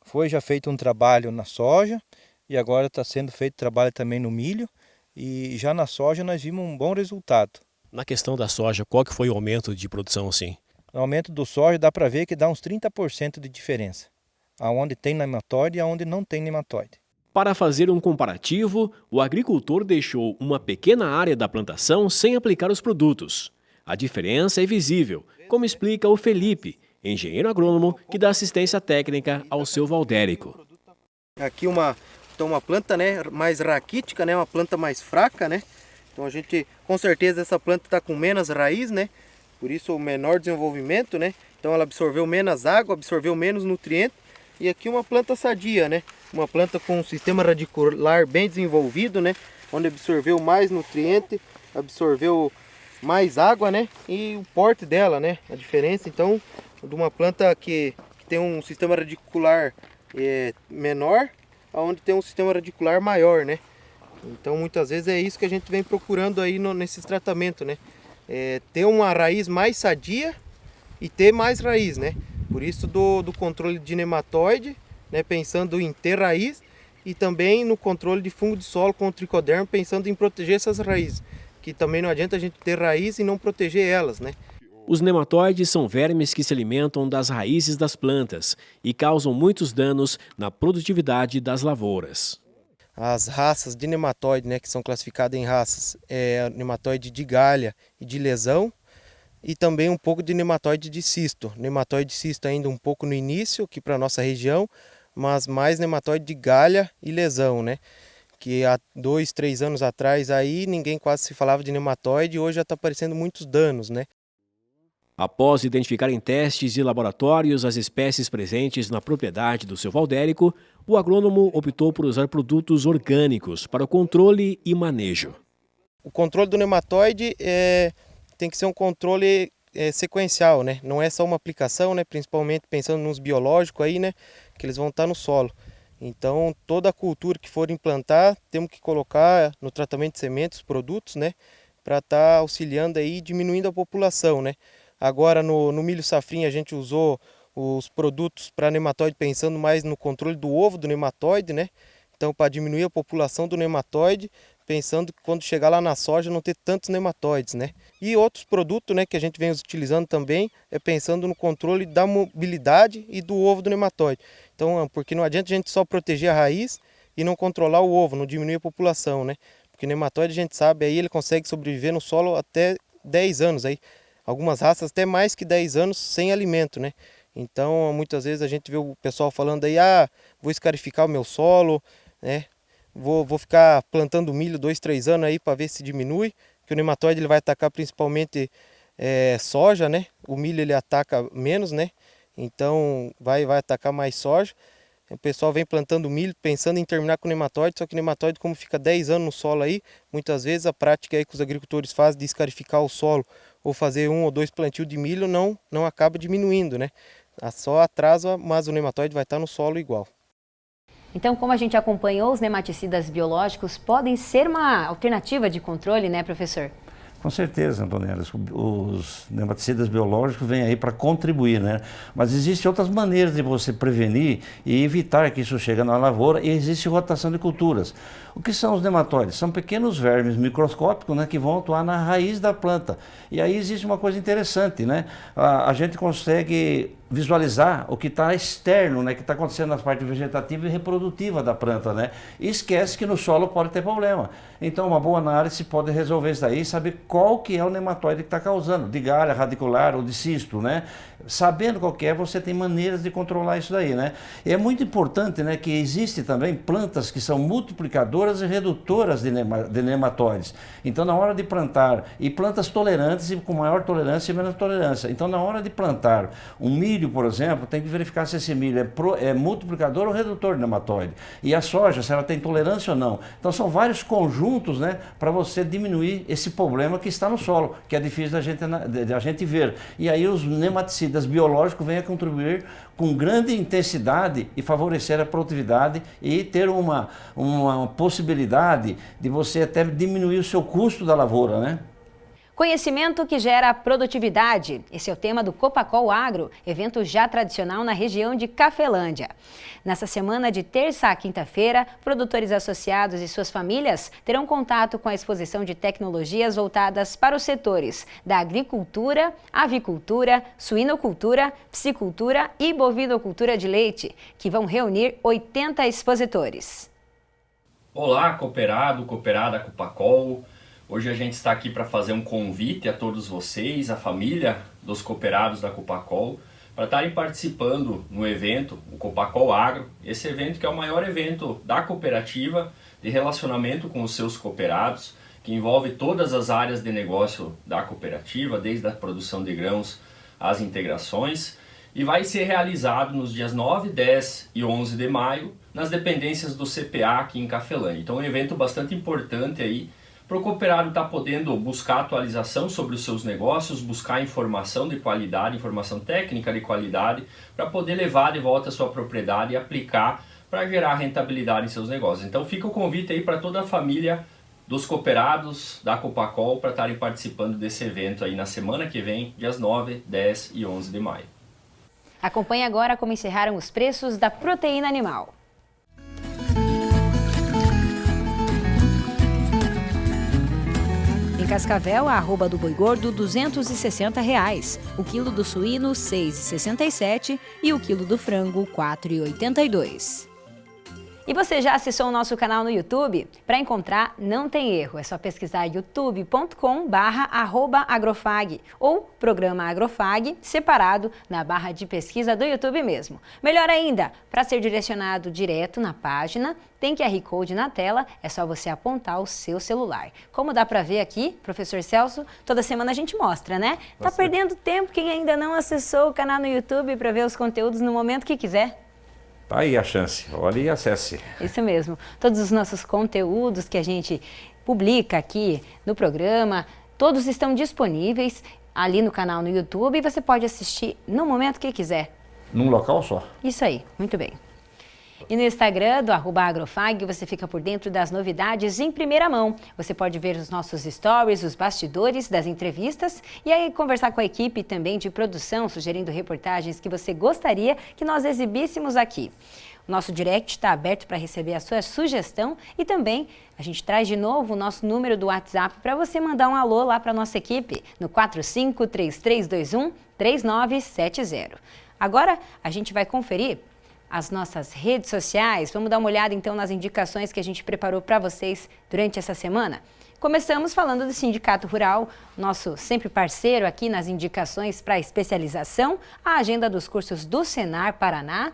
Foi já feito um trabalho na soja e agora está sendo feito trabalho também no milho. E já na soja nós vimos um bom resultado. Na questão da soja, qual que foi o aumento de produção assim? No aumento do soja dá para ver que dá uns 30% de diferença. Aonde tem nematóide e aonde não tem nematóide. Para fazer um comparativo, o agricultor deixou uma pequena área da plantação sem aplicar os produtos. A diferença é visível, como explica o Felipe, engenheiro agrônomo que dá assistência técnica ao seu Valdérico. Aqui uma planta, né, mais raquítica, né, uma planta mais fraca, né? Então a gente, com certeza essa planta está com menos raiz, né? Por isso o menor desenvolvimento, né? Então ela absorveu menos água, absorveu menos nutriente. E aqui uma planta sadia, né? Uma planta com um sistema radicular bem desenvolvido, né? Onde absorveu mais nutriente, absorveu mais água, né? E o porte dela, né? A diferença, então, de uma planta que tem um sistema radicular menor, onde tem um sistema radicular maior, né? Então muitas vezes é isso que a gente vem procurando aí nesses tratamentos, né? Ter uma raiz mais sadia e ter mais raiz, né? Por isso do controle de nematóide, né? Pensando em ter raiz e também no controle de fungo de solo com o tricoderma, pensando em proteger essas raízes, que também não adianta a gente ter raiz e não proteger elas, né? Os nematóides são vermes que se alimentam das raízes das plantas e causam muitos danos na produtividade das lavouras. As raças de nematóide, né, que são classificadas em raças, nematóide de galha e de lesão, e também um pouco de nematóide de cisto. Nematóide de cisto ainda um pouco no início, aqui para a nossa região, mas mais nematóide de galha e lesão, né? Que há 2, 3 anos atrás aí ninguém quase se falava de nematóide e hoje já está aparecendo muitos danos, né? Após identificar em testes e laboratórios as espécies presentes na propriedade do seu Valdérico, o agrônomo optou por usar produtos orgânicos para o controle e manejo. O controle do nematóide tem que ser um controle sequencial, né? Não é só uma aplicação, né? Principalmente pensando nos biológicos aí, né? Que eles vão estar no solo. Então toda a cultura que for implantar, temos que colocar no tratamento de sementes, produtos, né? Para estar auxiliando aí, diminuindo a população, né? Agora no milho safrinha a gente usou os produtos para nematóide pensando mais no controle do ovo do nematóide, né? Então para diminuir a população do nematóide, pensando que quando chegar lá na soja não ter tantos nematóides, né? E outros produtos, né, que a gente vem utilizando também pensando no controle da mobilidade e do ovo do nematóide. Então, porque não adianta a gente só proteger a raiz e não controlar o ovo, não diminuir a população, né? Porque o nematóide a gente sabe aí ele consegue sobreviver no solo até 10 anos aí. Algumas raças até mais que 10 anos sem alimento, né? Então, muitas vezes a gente vê o pessoal falando aí, vou escarificar o meu solo, né? Vou ficar plantando milho 2, 3 anos aí para ver se diminui, que o nematóide ele vai atacar principalmente soja, né? O milho ele ataca menos, né? Então, vai atacar mais soja. O pessoal vem plantando milho pensando em terminar com o nematóide, só que o nematóide, como fica 10 anos no solo aí, muitas vezes a prática aí que os agricultores fazem de escarificar o solo ou fazer 1 ou 2 plantios de milho não acaba diminuindo, né? Só atrasa, mas o nematóide vai estar no solo igual. Então, como a gente acompanhou, os nematicidas biológicos podem ser uma alternativa de controle, né, professor? Com certeza, Antonella, os nematicidas biológicos vêm aí para contribuir, né? Mas existem outras maneiras de você prevenir e evitar que isso chegue na lavoura, e existe rotação de culturas. O que são os nematóides? São pequenos vermes microscópicos, né, que vão atuar na raiz da planta. E aí existe uma coisa interessante, né? A gente consegue visualizar o que está externo, né, que está acontecendo nas partes vegetativa e reprodutiva da planta, né? E esquece que no solo pode ter problema. Então, uma boa análise pode resolver isso aí e saber qual que é o nematóide que está causando, de galha radicular ou de cisto, né? Sabendo qual que é, você tem maneiras de controlar isso daí, né? E é muito importante, né, que existe também plantas que são multiplicadoras e redutoras de nematóides. Então, na hora de plantar, e plantas tolerantes e com maior tolerância e menos tolerância. Então, na hora de plantar um milho, por exemplo, tem que verificar se esse milho é multiplicador ou redutor de nematóide. E a soja, se ela tem tolerância ou não. Então, são vários conjuntos, né, para você diminuir esse problema que está no solo, que é difícil da gente ver. E aí os nematicidas biológicos vêm a contribuir com grande intensidade e favorecer a produtividade e ter uma possibilidade de você até diminuir o seu custo da lavoura, né? Conhecimento que gera produtividade. Esse é o tema do Copacol Agro, evento já tradicional na região de Cafelândia. Nessa semana de terça a quinta-feira, produtores associados e suas famílias terão contato com a exposição de tecnologias voltadas para os setores da agricultura, avicultura, suinocultura, piscicultura e bovinocultura de leite, que vão reunir 80 expositores. Olá, cooperado, cooperada Copacol. Hoje a gente está aqui para fazer um convite a todos vocês, a família dos cooperados da Copacol, para estarem participando no evento, o Copacol Agro. Esse evento que é o maior evento da cooperativa de relacionamento com os seus cooperados, que envolve todas as áreas de negócio da cooperativa, desde a produção de grãos às integrações, e vai ser realizado nos dias 9, 10 e 11 de maio, nas dependências do CPA aqui em Cafelândia. Então é um evento bastante importante aí, para o cooperado estar podendo buscar atualização sobre os seus negócios, buscar informação de qualidade, informação técnica de qualidade, para poder levar de volta a sua propriedade e aplicar para gerar rentabilidade em seus negócios. Então fica o convite aí para toda a família dos cooperados da Copacol para estarem participando desse evento aí na semana que vem, dias 9, 10 e 11 de maio. Acompanhe agora como encerraram os preços da proteína animal. Em Cascavel, a arroba do boi gordo R$ 260,00, o quilo do suíno R$ 6,67 e o quilo do frango R$ 4,82. E você já acessou o nosso canal no YouTube? Para encontrar, não tem erro, é só pesquisar youtube.com/agrofag ou Programa Agrofag, separado na barra de pesquisa do YouTube mesmo. Melhor ainda, para ser direcionado direto na página, tem QR Code na tela, é só você apontar o seu celular. Como dá para ver aqui, professor Celso, toda semana a gente mostra, né? Tá perdendo tempo quem ainda não acessou o canal no YouTube para ver os conteúdos no momento que quiser. Tá aí a chance, olhe e acesse. Isso mesmo. Todos os nossos conteúdos que a gente publica aqui no programa, todos estão disponíveis ali no canal no YouTube e você pode assistir no momento que quiser. Num local só. Isso aí, muito bem. E no Instagram do @agrofag você fica por dentro das novidades em primeira mão. Você pode ver os nossos stories, os bastidores das entrevistas e aí conversar com a equipe também de produção, sugerindo reportagens que você gostaria que nós exibíssemos aqui. O nosso direct está aberto para receber a sua sugestão e também a gente traz de novo o nosso número do WhatsApp para você mandar um alô lá para a nossa equipe no 4533213970. Agora a gente vai conferir as nossas redes sociais. Vamos dar uma olhada então nas indicações que a gente preparou para vocês durante essa semana. Começamos falando do Sindicato Rural, nosso sempre parceiro aqui nas indicações para especialização, a agenda dos cursos do Senar Paraná,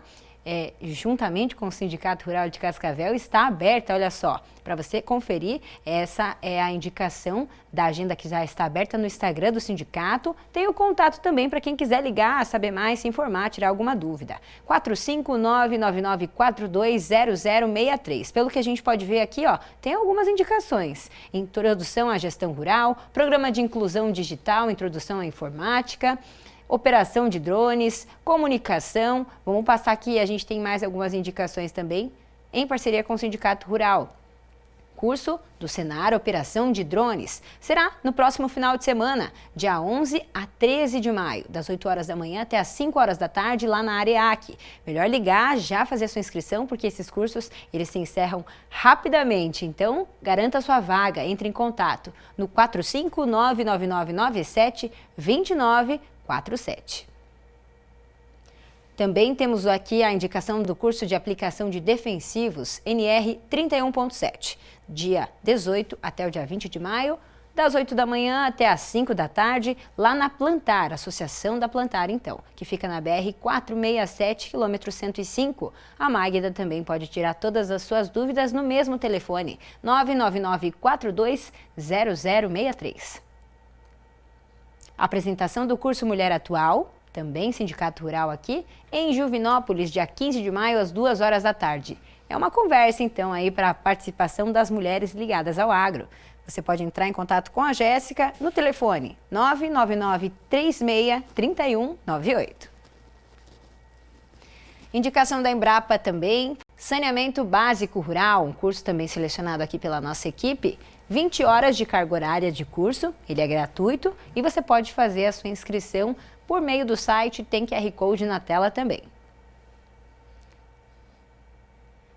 juntamente com o Sindicato Rural de Cascavel, está aberta, olha só, para você conferir. Essa é a indicação da agenda que já está aberta no Instagram do sindicato. Tem o contato também para quem quiser ligar, saber mais, se informar, tirar alguma dúvida. 45999420063. Pelo que a gente pode ver aqui, ó, tem algumas indicações. Introdução à gestão rural, programa de inclusão digital, introdução à informática, operação de drones, comunicação. Vamos passar aqui, a gente tem mais algumas indicações também em parceria com o Sindicato Rural. Curso do Senar Operação de Drones será no próximo final de semana, dia 11 a 13 de maio, das 8 horas da manhã até as 5 horas da tarde, lá na Areac. Melhor ligar, já fazer a sua inscrição, porque esses cursos eles se encerram rapidamente. Então, garanta sua vaga, entre em contato no 45999972947. Também temos aqui a indicação do curso de aplicação de defensivos NR 31.7, dia 18 até o dia 20 de maio, das 8 da manhã até as 5 da tarde, lá na Plantar, Associação da Plantar, então, que fica na BR 467, quilômetro 105. A Magda também pode tirar todas as suas dúvidas no mesmo telefone, 999-420063. Apresentação do curso Mulher Atual, também Sindicato Rural aqui, em Juvinópolis, dia 15 de maio, às 2 horas da tarde. É uma conversa, então, aí para a participação das mulheres ligadas ao agro. Você pode entrar em contato com a Jéssica no telefone 999-36-3198. Indicação da Embrapa também, Saneamento Básico Rural, um curso também selecionado aqui pela nossa equipe. 20 horas de carga horária de curso, ele é gratuito e você pode fazer a sua inscrição por meio do site, tem QR Code na tela também.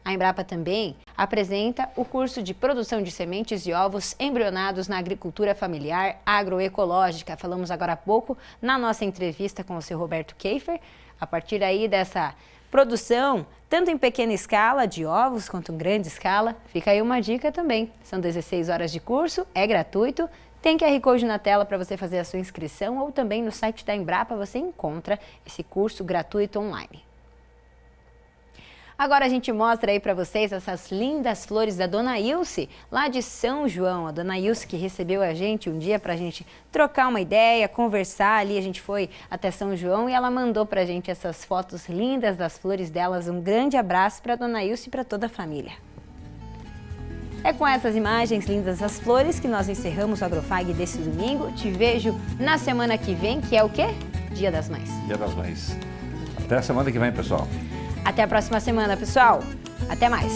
A Embrapa também apresenta o curso de produção de sementes e ovos embrionados na agricultura familiar agroecológica. Falamos agora há pouco na nossa entrevista com o seu Roberto Keifer. A partir aí dessa produção, tanto em pequena escala de ovos quanto em grande escala, fica aí uma dica também. São 16 horas de curso, é gratuito. Tem QR Code na tela para você fazer a sua inscrição ou também no site da Embrapa você encontra esse curso gratuito online. Agora a gente mostra aí para vocês essas lindas flores da Dona Ilse, lá de São João. A Dona Ilse que recebeu a gente um dia para a gente trocar uma ideia, conversar ali. A gente foi até São João e ela mandou para a gente essas fotos lindas das flores delas. Um grande abraço para a Dona Ilse e para toda a família. É com essas imagens lindas das flores que nós encerramos o Agrofag desse domingo. Te vejo na semana que vem, que é o quê? Dia das Mães. Dia das Mães. Até a semana que vem, pessoal. Até a próxima semana, pessoal. Até mais.